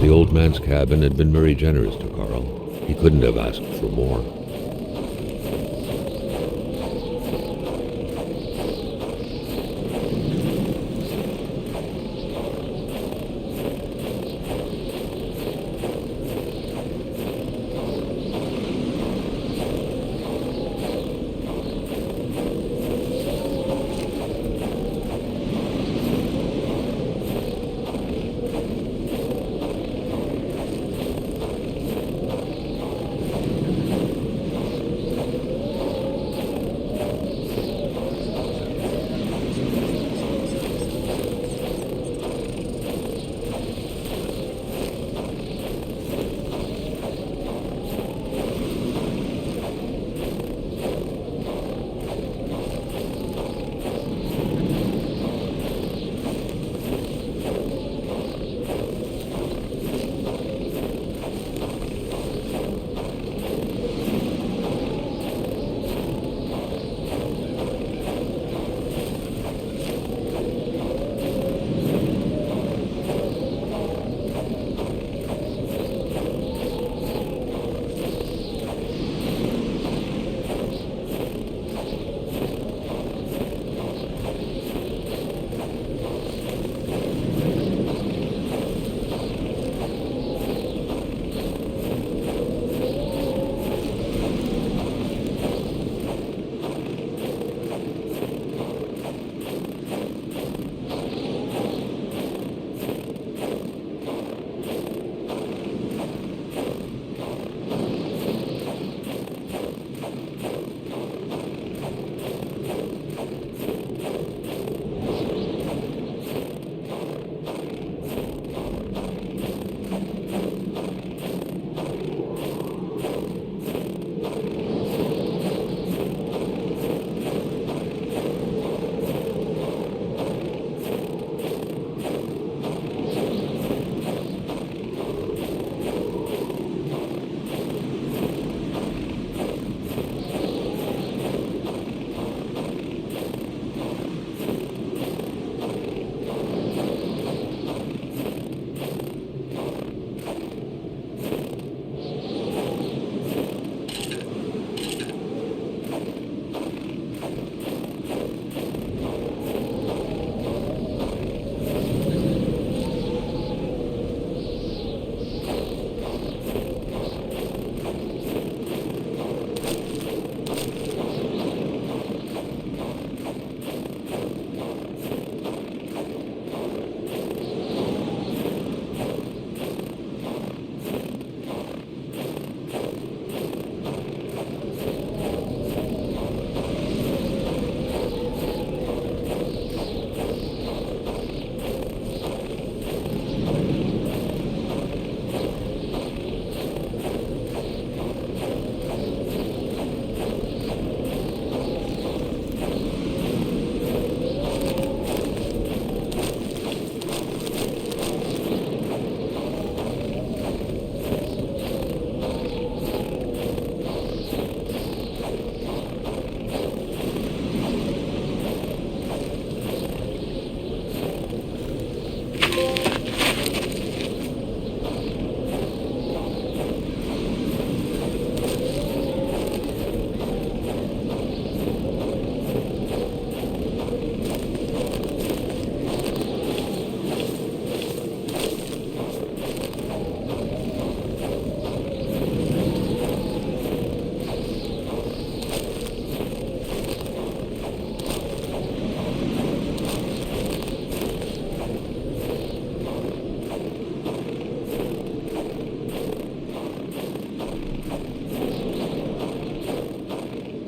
The old man's cabin had been very generous to Carl. He couldn't have asked for more.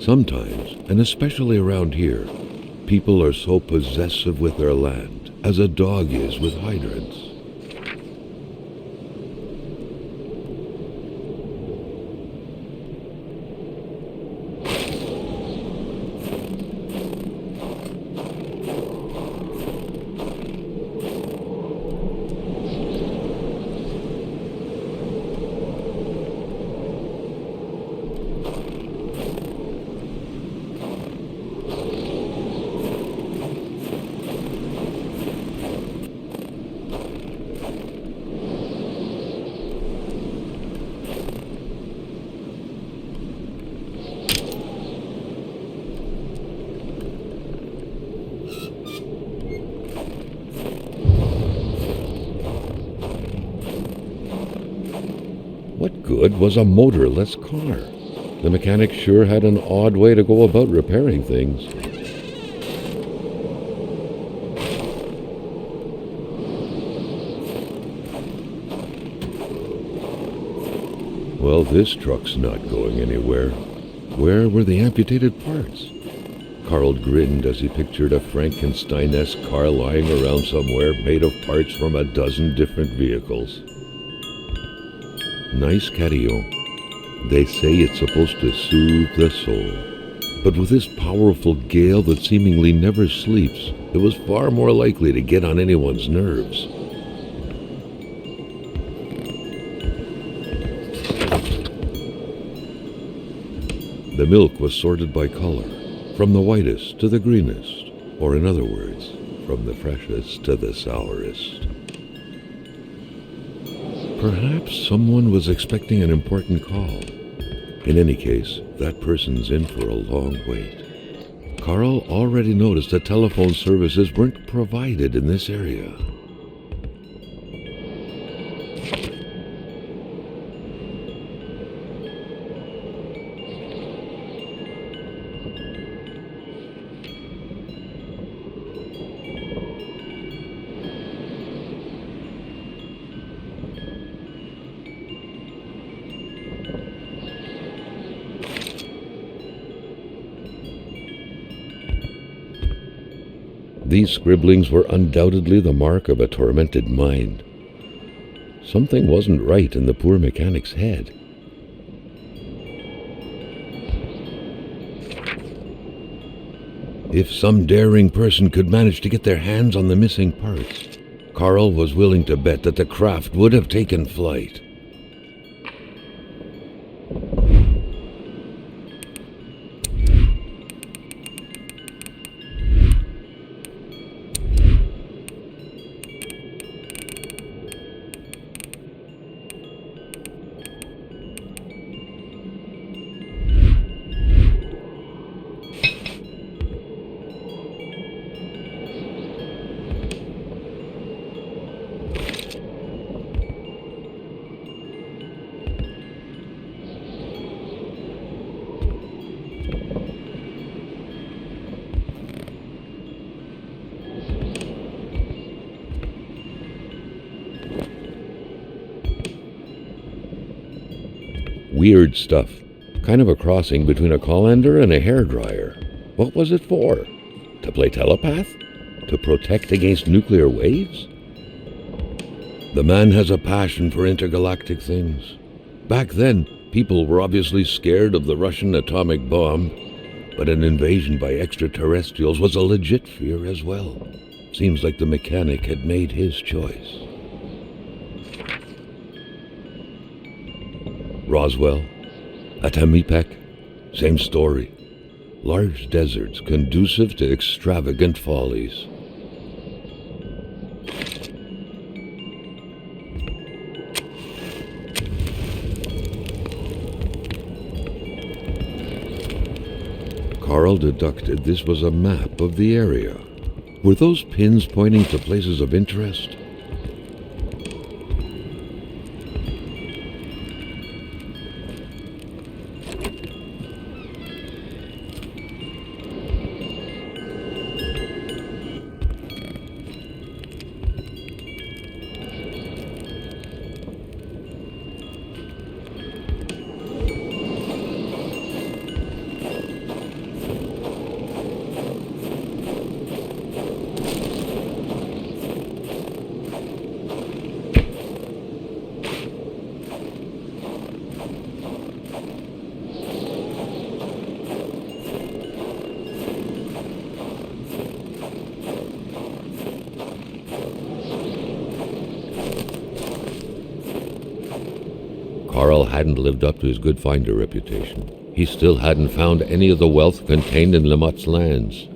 Sometimes, and especially around here, people are so possessive with their land, as a dog is with hydrants. What good was a motorless car? The mechanic sure had an odd way to go about repairing things. Well, this truck's not going anywhere. Where were the amputated parts? Carl grinned as he pictured a Frankenstein-esque car lying around somewhere made of parts from a dozen different vehicles. Nice catio. They say it's supposed to soothe the soul. But with this powerful gale that seemingly never sleeps, it was far more likely to get on anyone's nerves. The milk was sorted by color, from the whitest to the greenest, or in other words, from the freshest to the sourest. Perhaps someone was expecting an important call. In any case, that person's in for a long wait. Carl already noticed that telephone services weren't provided in this area. These scribblings were undoubtedly the mark of a tormented mind. Something wasn't right in the poor mechanic's head. If some daring person could manage to get their hands on the missing parts, Carl was willing to bet that the craft would have taken flight. Weird stuff. Kind of a crossing between a colander and a hairdryer. What was it for? To play telepath? To protect against nuclear waves? The man has a passion for intergalactic things. Back then, people were obviously scared of the Russian atomic bomb, but an invasion by extraterrestrials was a legit fear as well. Seems like the mechanic had made his choice. Roswell, Atamipek, same story. Large deserts conducive to extravagant follies. Carl deducted this was a map of the area. Were those pins pointing to places of interest? Carl hadn't lived up to his good finder reputation. He still hadn't found any of the wealth contained in Lamothe's lands.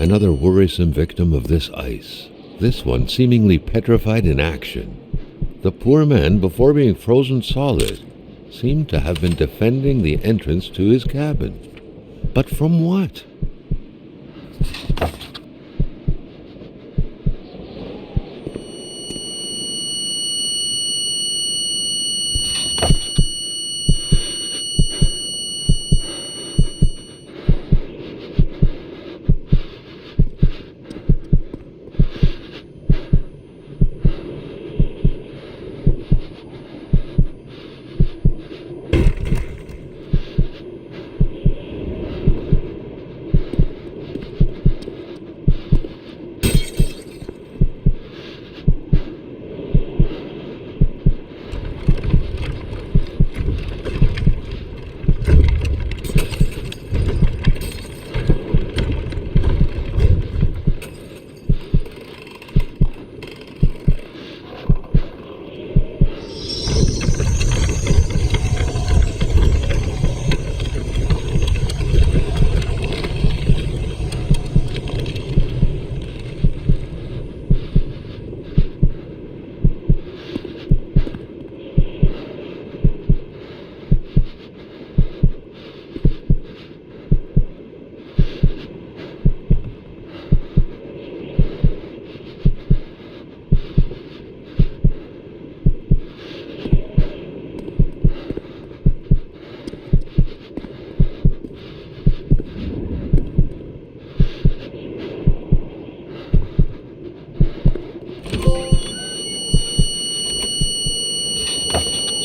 Another worrisome victim of this ice. This one seemingly petrified in action. The poor man, before being frozen solid, seemed to have been defending the entrance to his cabin. But from what?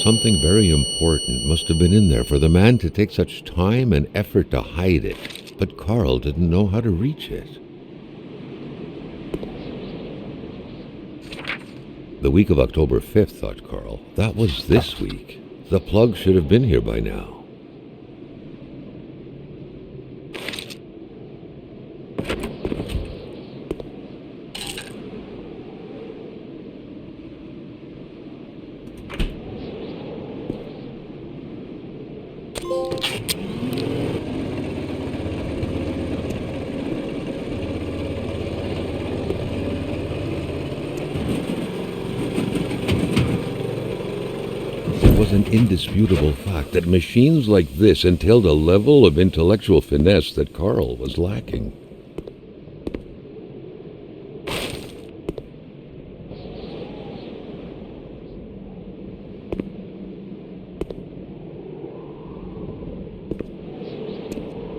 Something very important must have been in there for the man to take such time and effort to hide it, but Carl didn't know how to reach it. The week of October 5th, thought Carl. That was this week. The plug should have been here by now. An indisputable fact that machines like this entailed a level of intellectual finesse that Carl was lacking.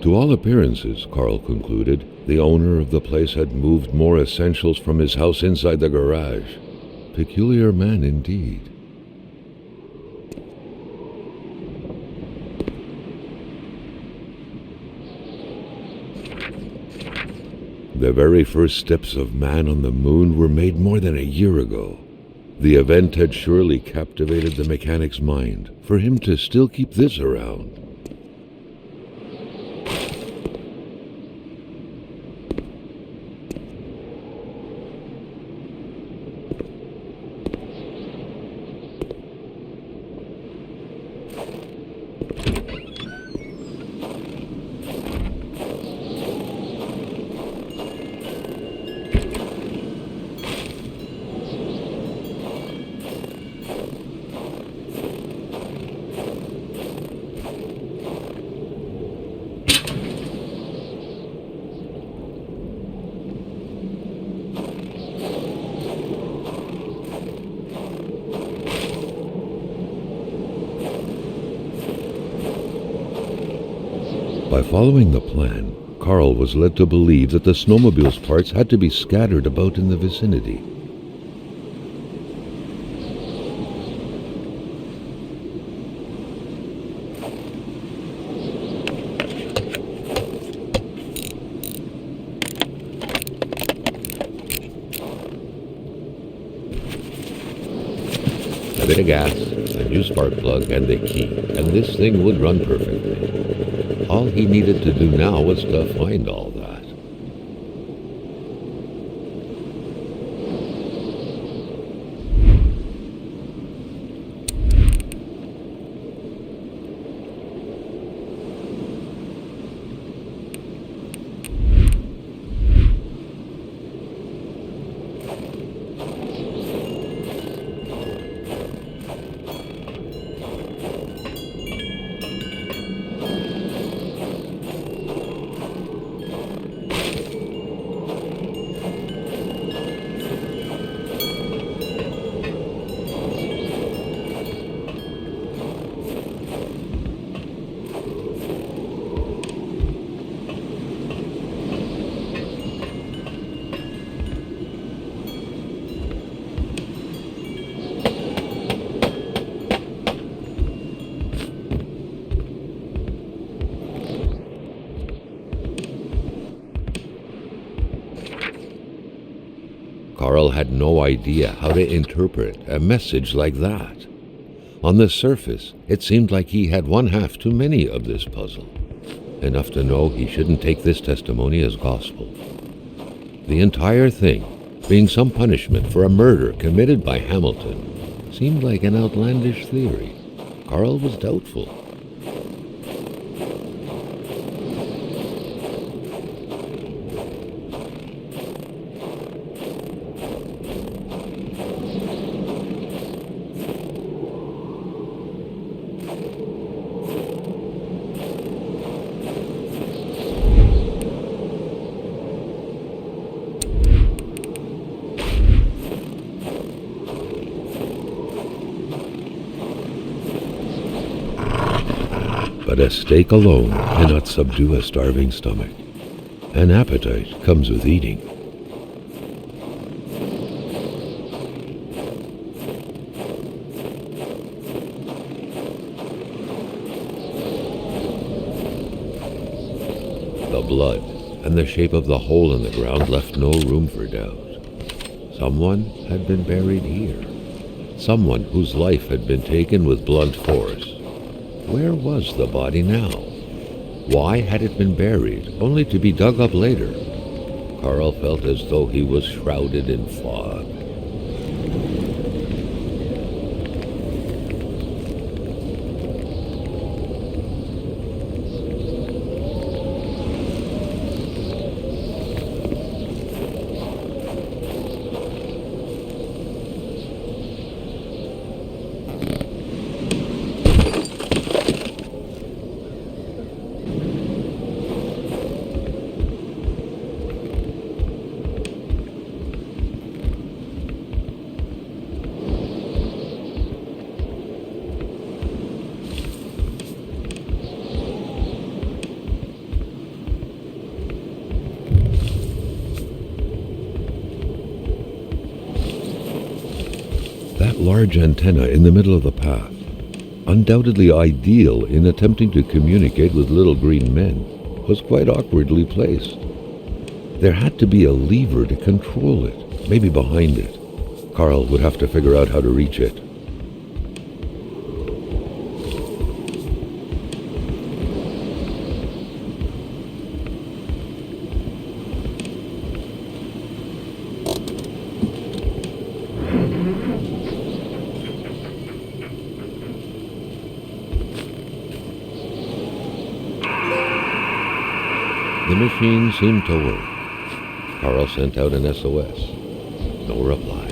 To all appearances, Carl concluded, the owner of the place had moved more essentials from his house inside the garage. Peculiar man indeed. The very first steps of man on the moon were made more than a year ago. The event had surely captivated the mechanic's mind, for him to still keep this around. By following the plan, Carl was led to believe that the snowmobile's parts had to be scattered about in the vicinity. A bit of gas, a new spark plug, and the key, and this thing would run perfectly. All he needed to do now was to find all that. Carl had no idea how to interpret a message like that. On the surface, it seemed like he had one half too many of this puzzle, enough to know he shouldn't take this testimony as gospel. The entire thing, being some punishment for a murder committed by Hamilton, seemed like an outlandish theory. Carl was doubtful. But a steak alone cannot subdue a starving stomach. An appetite comes with eating. The blood and the shape of the hole in the ground left no room for doubt. Someone had been buried here. Someone whose life had been taken with blunt force. Where was the body now? Why had it been buried, only to be dug up later? Carl felt as though he was shrouded in fog. That large antenna in the middle of the path, undoubtedly ideal in attempting to communicate with little green men, was quite awkwardly placed. There had to be a lever to control it, maybe behind it. Carl would have to figure out how to reach it. The machine seemed to work. Carl sent out an S.O.S. No reply.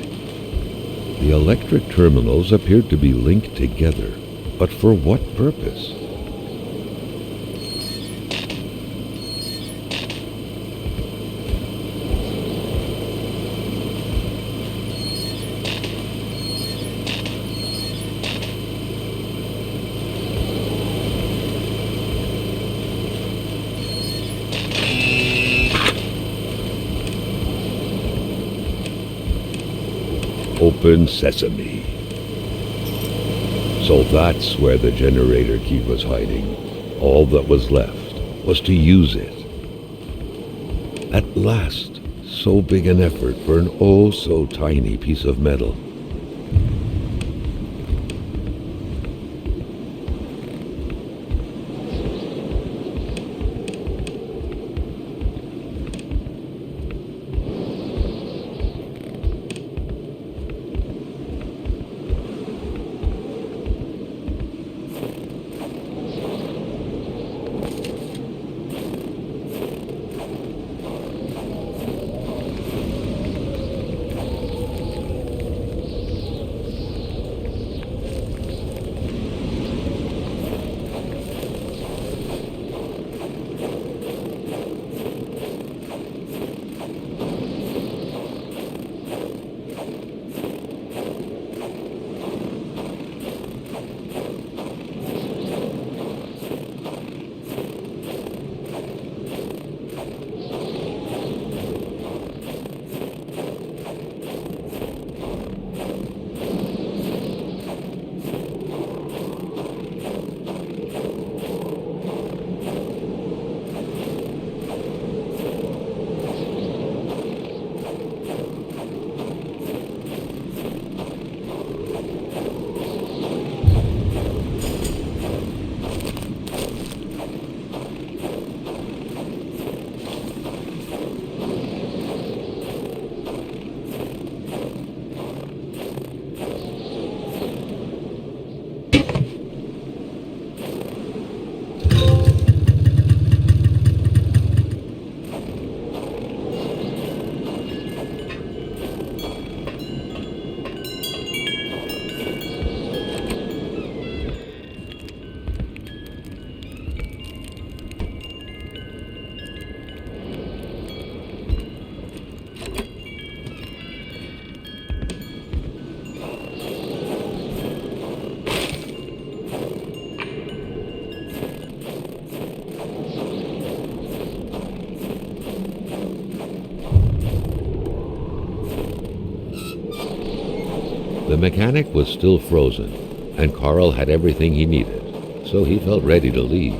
The electric terminals appeared to be linked together, but for what purpose? Open sesame. So that's where the generator key was hiding. All that was left was to use it. At last, so big an effort for an oh so tiny piece of metal. The mechanic was still frozen, and Carl had everything he needed, so he felt ready to leave.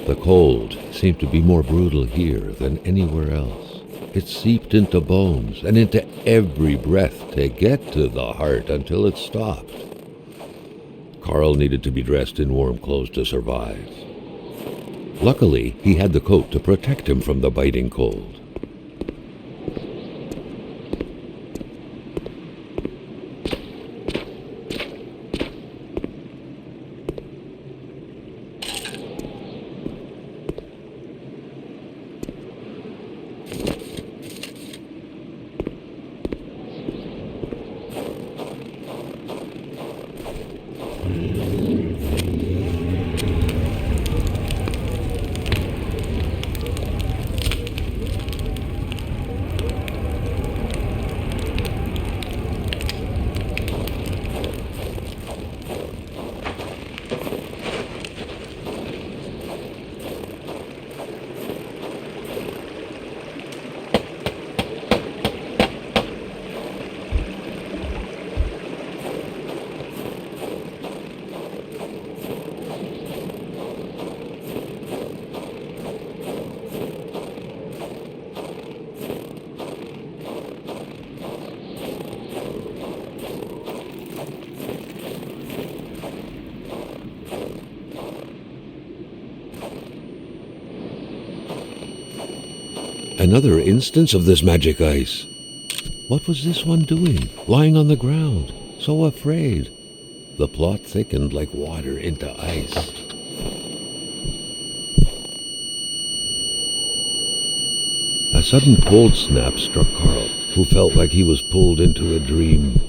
The cold seemed to be more brutal here than anywhere else. It seeped into bones and into every breath to get to the heart until it stopped. Carl needed to be dressed in warm clothes to survive. Luckily, he had the coat to protect him from the biting cold. Another instance of this magic ice. What was this one doing, lying on the ground, so afraid? The plot thickened like water into ice. A sudden cold snap struck Carl, who felt like he was pulled into a dream.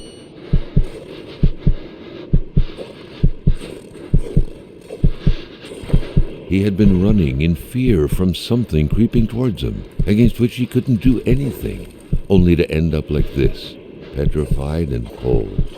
He had been running in fear from something creeping towards him, against which he couldn't do anything, only to end up like this, petrified and cold.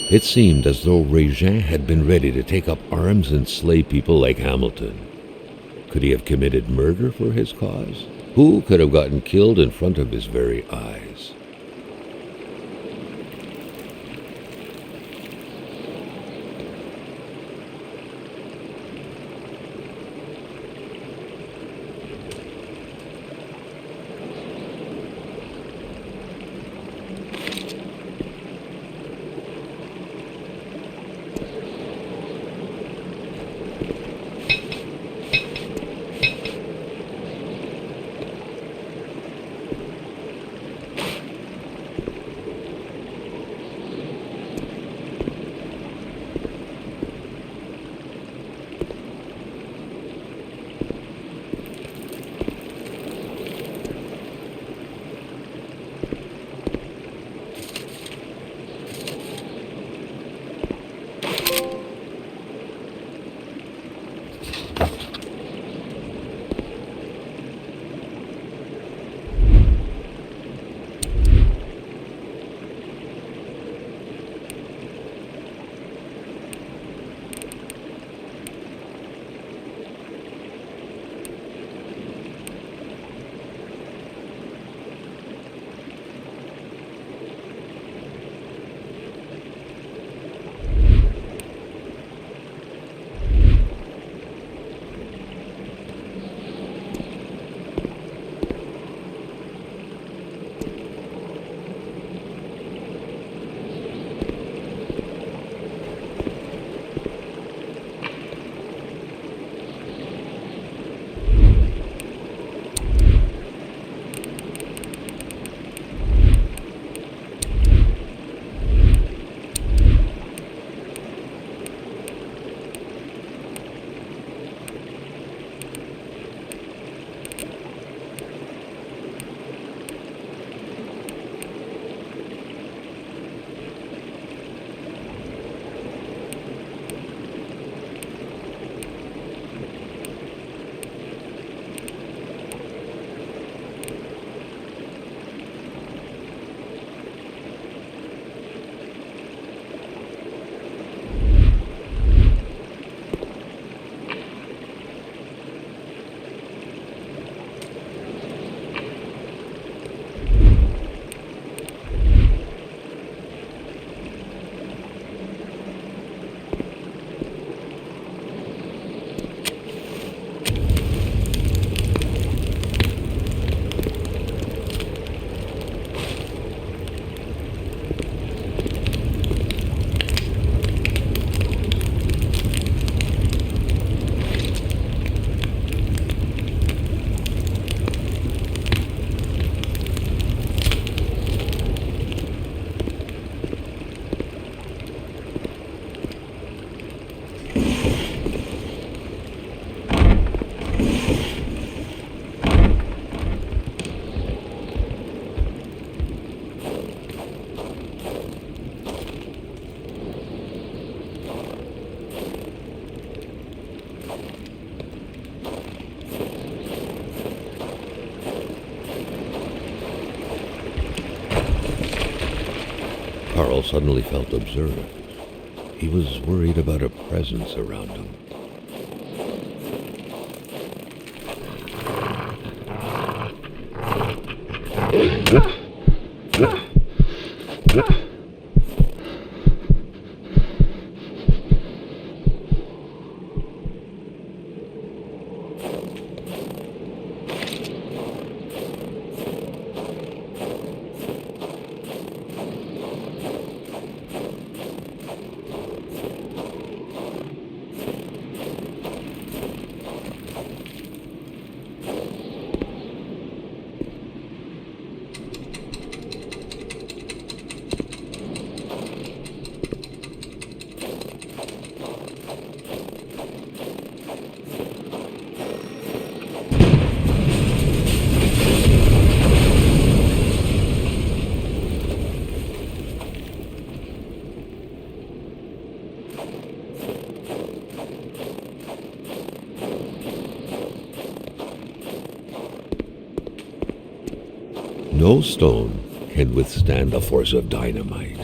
It seemed as though Régin had been ready to take up arms and slay people like Hamilton. Could he have committed murder for his cause? Who could have gotten killed in front of his very eyes? Carl suddenly felt observed. He was worried about a presence around him. No stone can withstand the force of dynamite.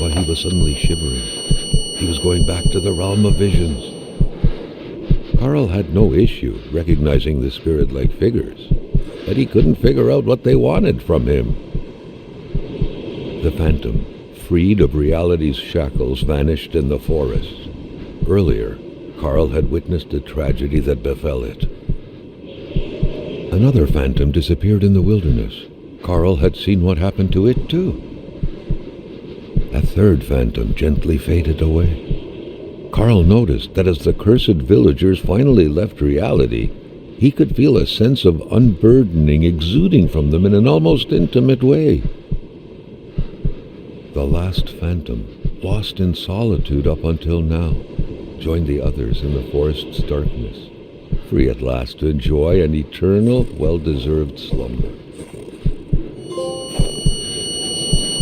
why he was suddenly shivering. He was going back to the realm of visions. Carl had no issue recognizing the spirit-like figures, but he couldn't figure out what they wanted from him. The phantom, freed of reality's shackles, vanished in the forest. Earlier, Carl had witnessed a tragedy that befell it. Another phantom disappeared in the wilderness. Carl had seen what happened to it too. A third phantom gently faded away. Carl noticed that as the cursed villagers finally left reality, he could feel a sense of unburdening exuding from them in an almost intimate way. The last phantom, lost in solitude up until now, joined the others in the forest's darkness, free at last to enjoy an eternal, well-deserved slumber.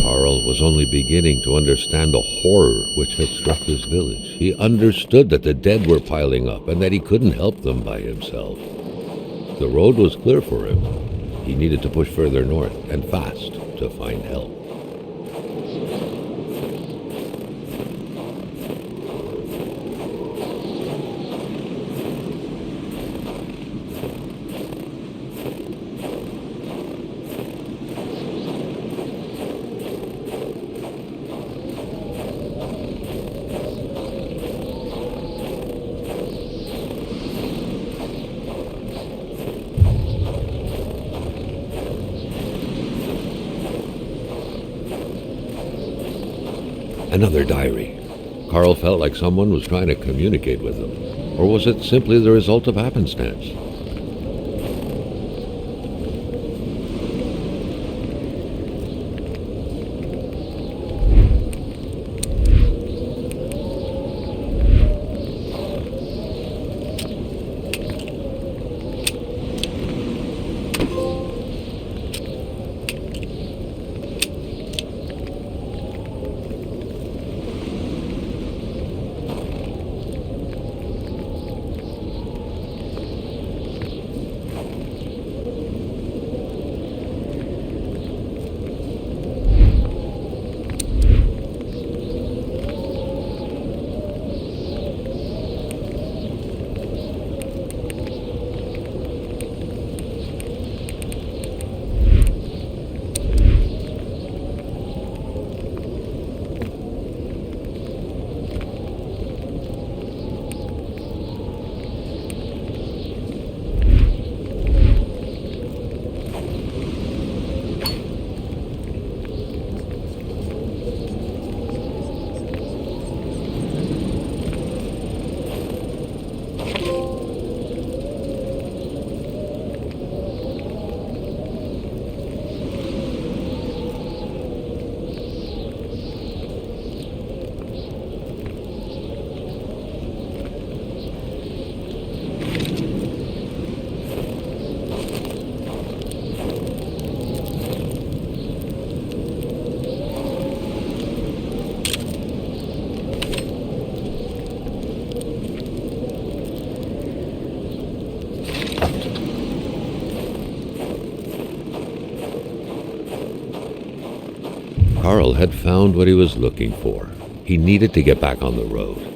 Carl was only beginning to understand the horror which had struck this village. He understood that the dead were piling up and that he couldn't help them by himself. The road was clear for him. He needed to push further north, and fast, to find help. Another diary. Carl felt like someone was trying to communicate with him. Or was it simply the result of happenstance? Carl had found what he was looking for. He needed to get back on the road.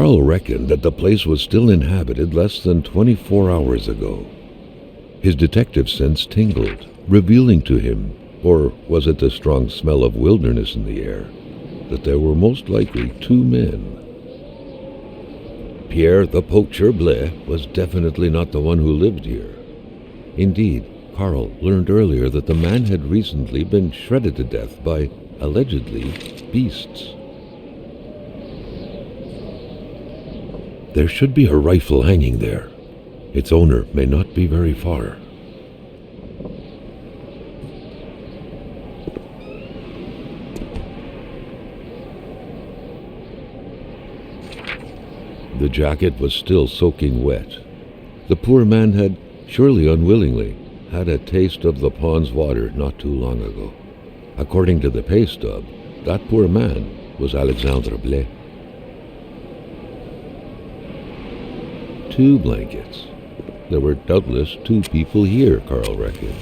Carl reckoned that the place was still inhabited less than 24 hours ago. His detective sense tingled, revealing to him, or was it the strong smell of wilderness in the air, that there were most likely 2 men. Pierre the poacher Blais was definitely not the one who lived here. Indeed, Carl learned earlier that the man had recently been shredded to death by, allegedly, beasts. There should be a rifle hanging there. Its owner may not be very far. The jacket was still soaking wet. The poor man had, surely unwillingly, had a taste of the pond's water not too long ago. According to the pay stub, that poor man was Alexandre Blais. 2 blankets. There were doubtless 2 people here, Carl reckoned.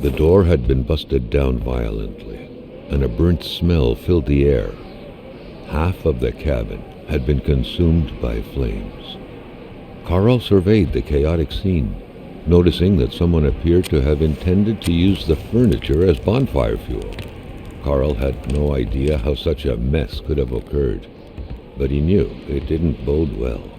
The door had been busted down violently, and a burnt smell filled the air. Half of the cabin had been consumed by flames. Carl surveyed the chaotic scene, noticing that someone appeared to have intended to use the furniture as bonfire fuel. Carl had no idea how such a mess could have occurred, but he knew it didn't bode well.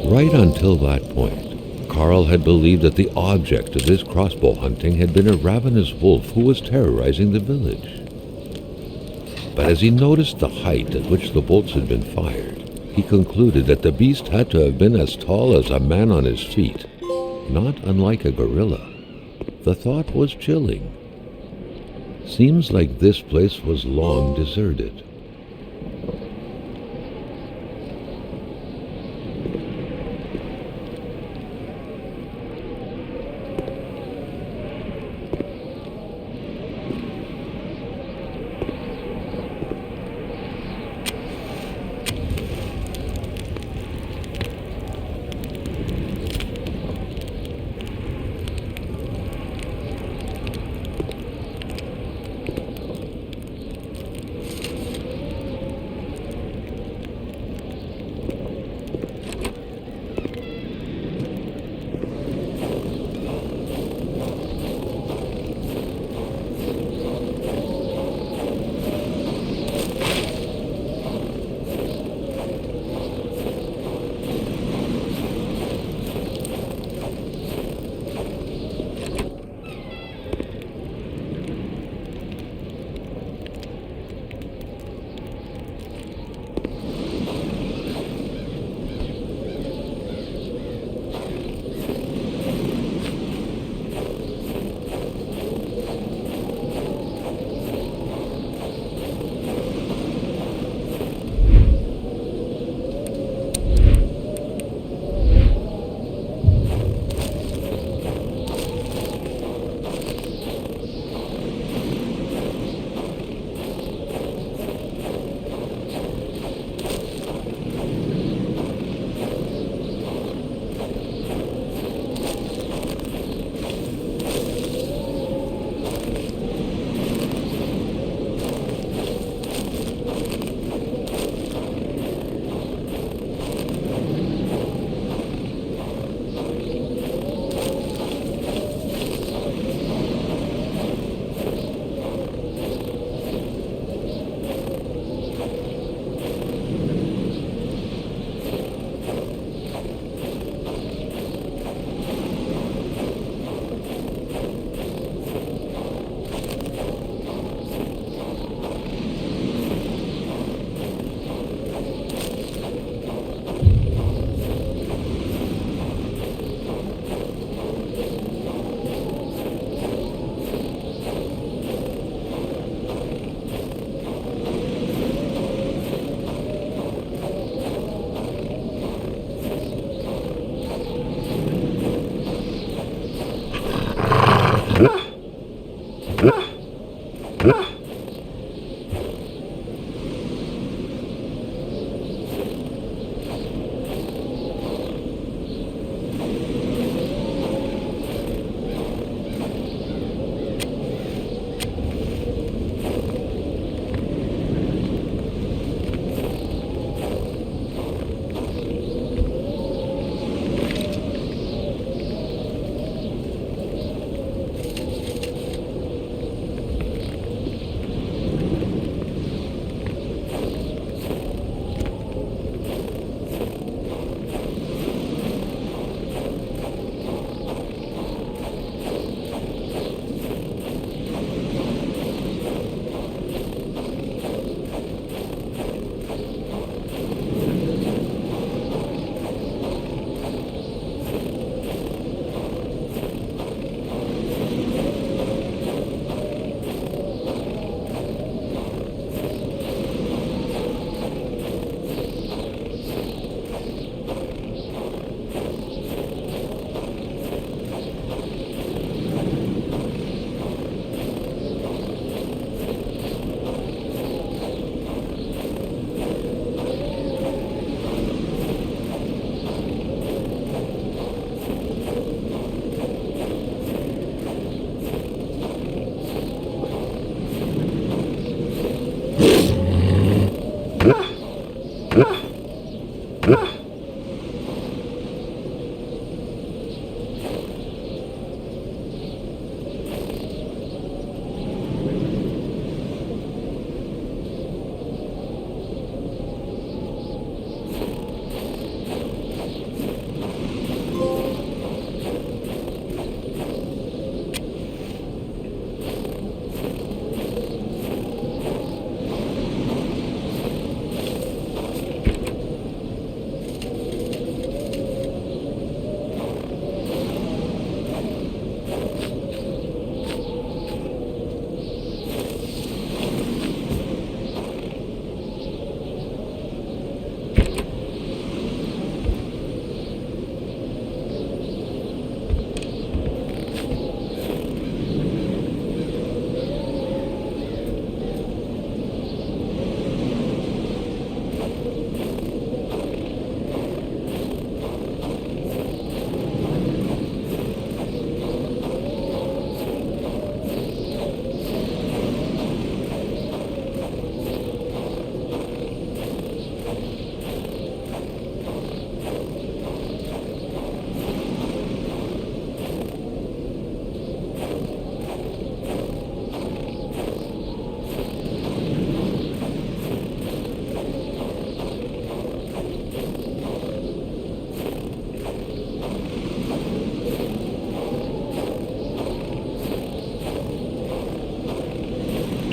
Right until that point, Carl had believed that the object of his crossbow hunting had been a ravenous wolf who was terrorizing the village. But as he noticed the height at which the bolts had been fired, he concluded that the beast had to have been as tall as a man on his feet, not unlike a gorilla. The thought was chilling. Seems like this place was long deserted.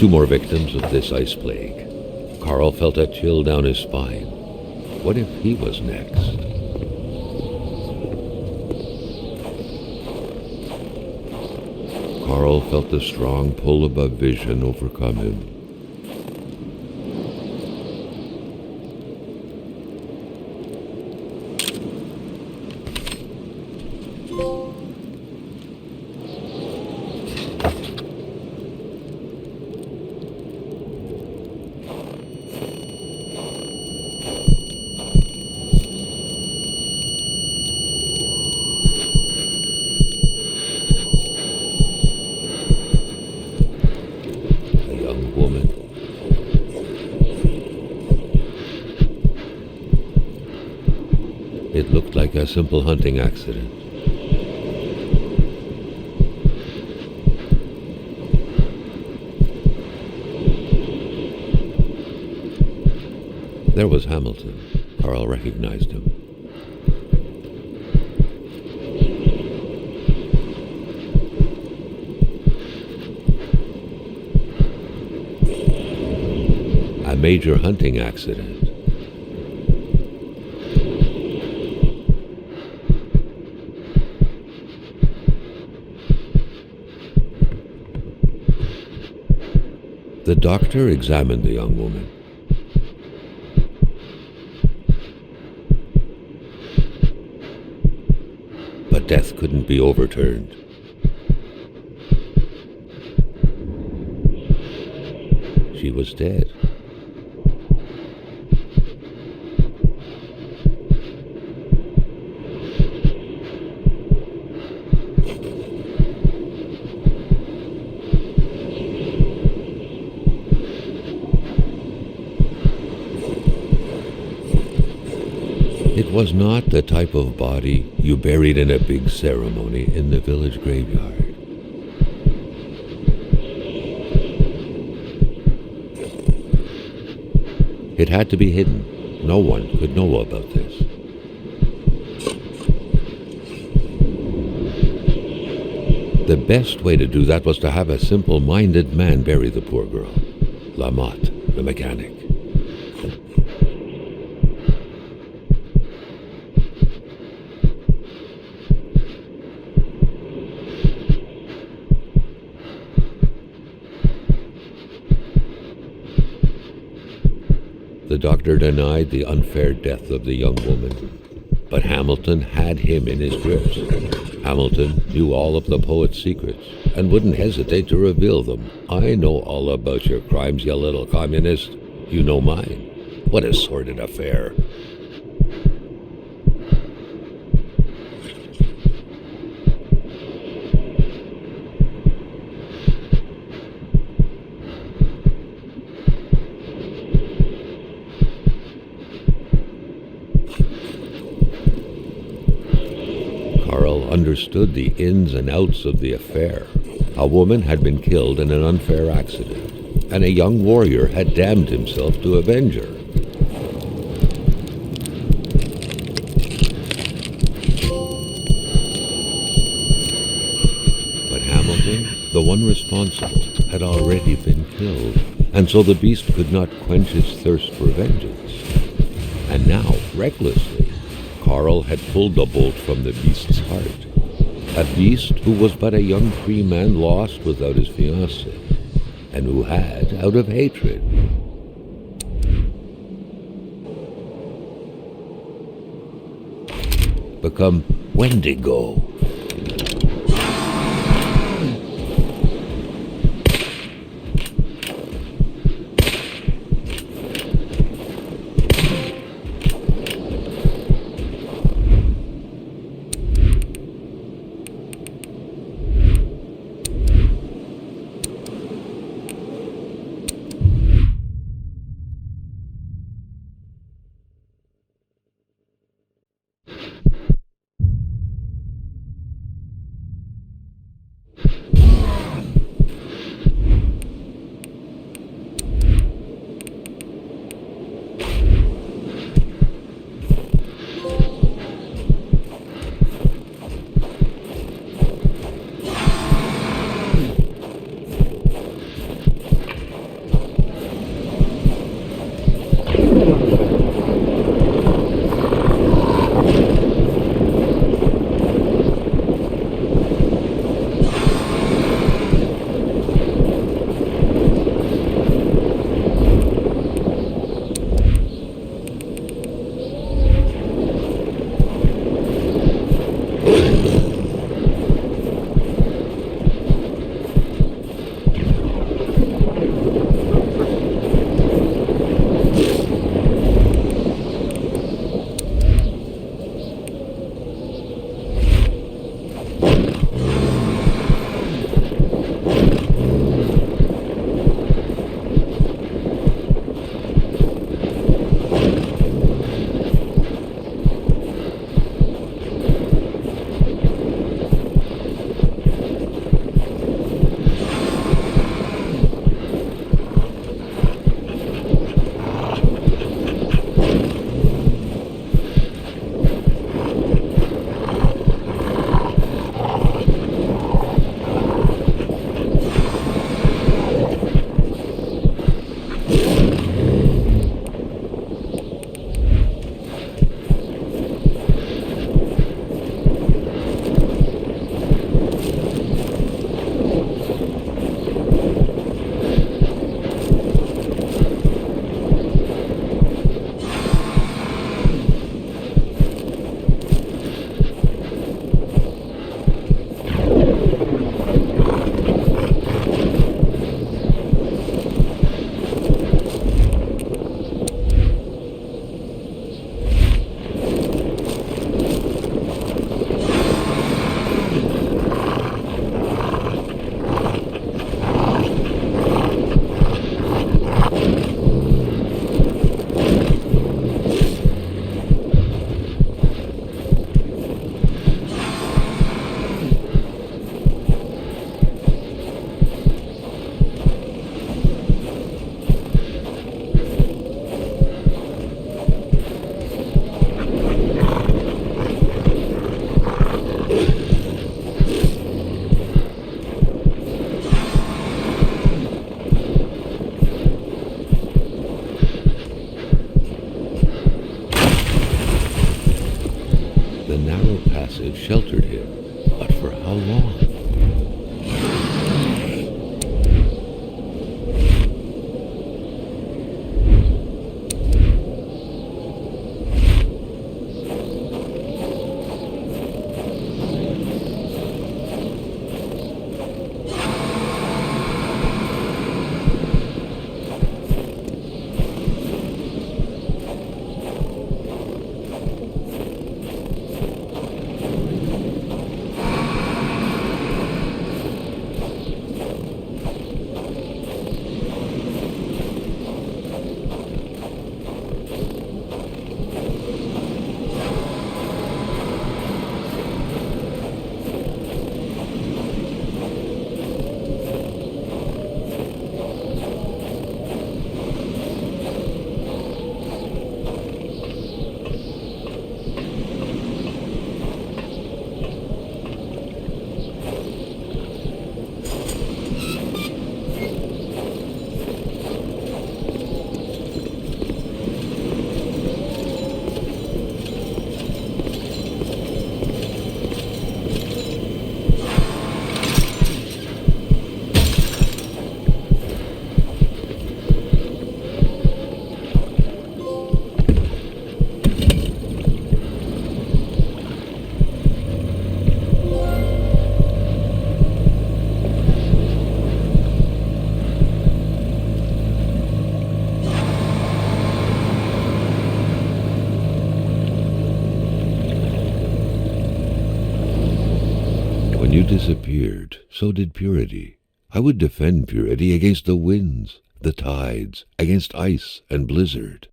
2 more victims of this ice plague. Carl felt a chill down his spine. What if he was next? Carl felt the strong pull above vision overcome him. It looked like a simple hunting accident. There was Hamilton. Carl recognized him. A major hunting accident. The doctor examined the young woman. But death couldn't be overturned. She was dead. It was not the type of body you buried in a big ceremony in the village graveyard. It had to be hidden. No one could know about this. The best way to do that was to have a simple-minded man bury the poor girl. Lamothe, the mechanic. The doctor denied the unfair death of the young woman, but Hamilton had him in his grips. Hamilton knew all of the poet's secrets and wouldn't hesitate to reveal them. I know all about your crimes, you little communist. You know mine. What a sordid affair. Understood the ins and outs of the affair. A woman had been killed in an unfair accident, and a young warrior had damned himself to avenge her. But Hamilton, the one responsible, had already been killed, and so the beast could not quench his thirst for vengeance. And now, recklessly, Carl had pulled the bolt from the beast's heart. A beast who was but a young free man lost without his fiancée, and who had, out of hatred, become Wendigo. narrow passage sheltered him, but for how long? You disappeared, so did purity. I would defend purity against the winds, the tides, against ice and blizzard.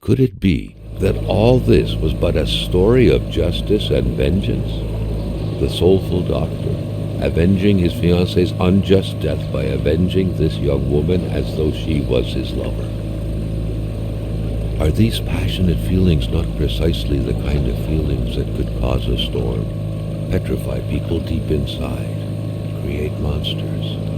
Could it be that all this was but a story of justice and vengeance? The soulful doctor, avenging his fiancée's unjust death by avenging this young woman as though she was his lover. Are these passionate feelings not precisely the kind of feelings that could cause a storm, petrify people deep inside, create monsters?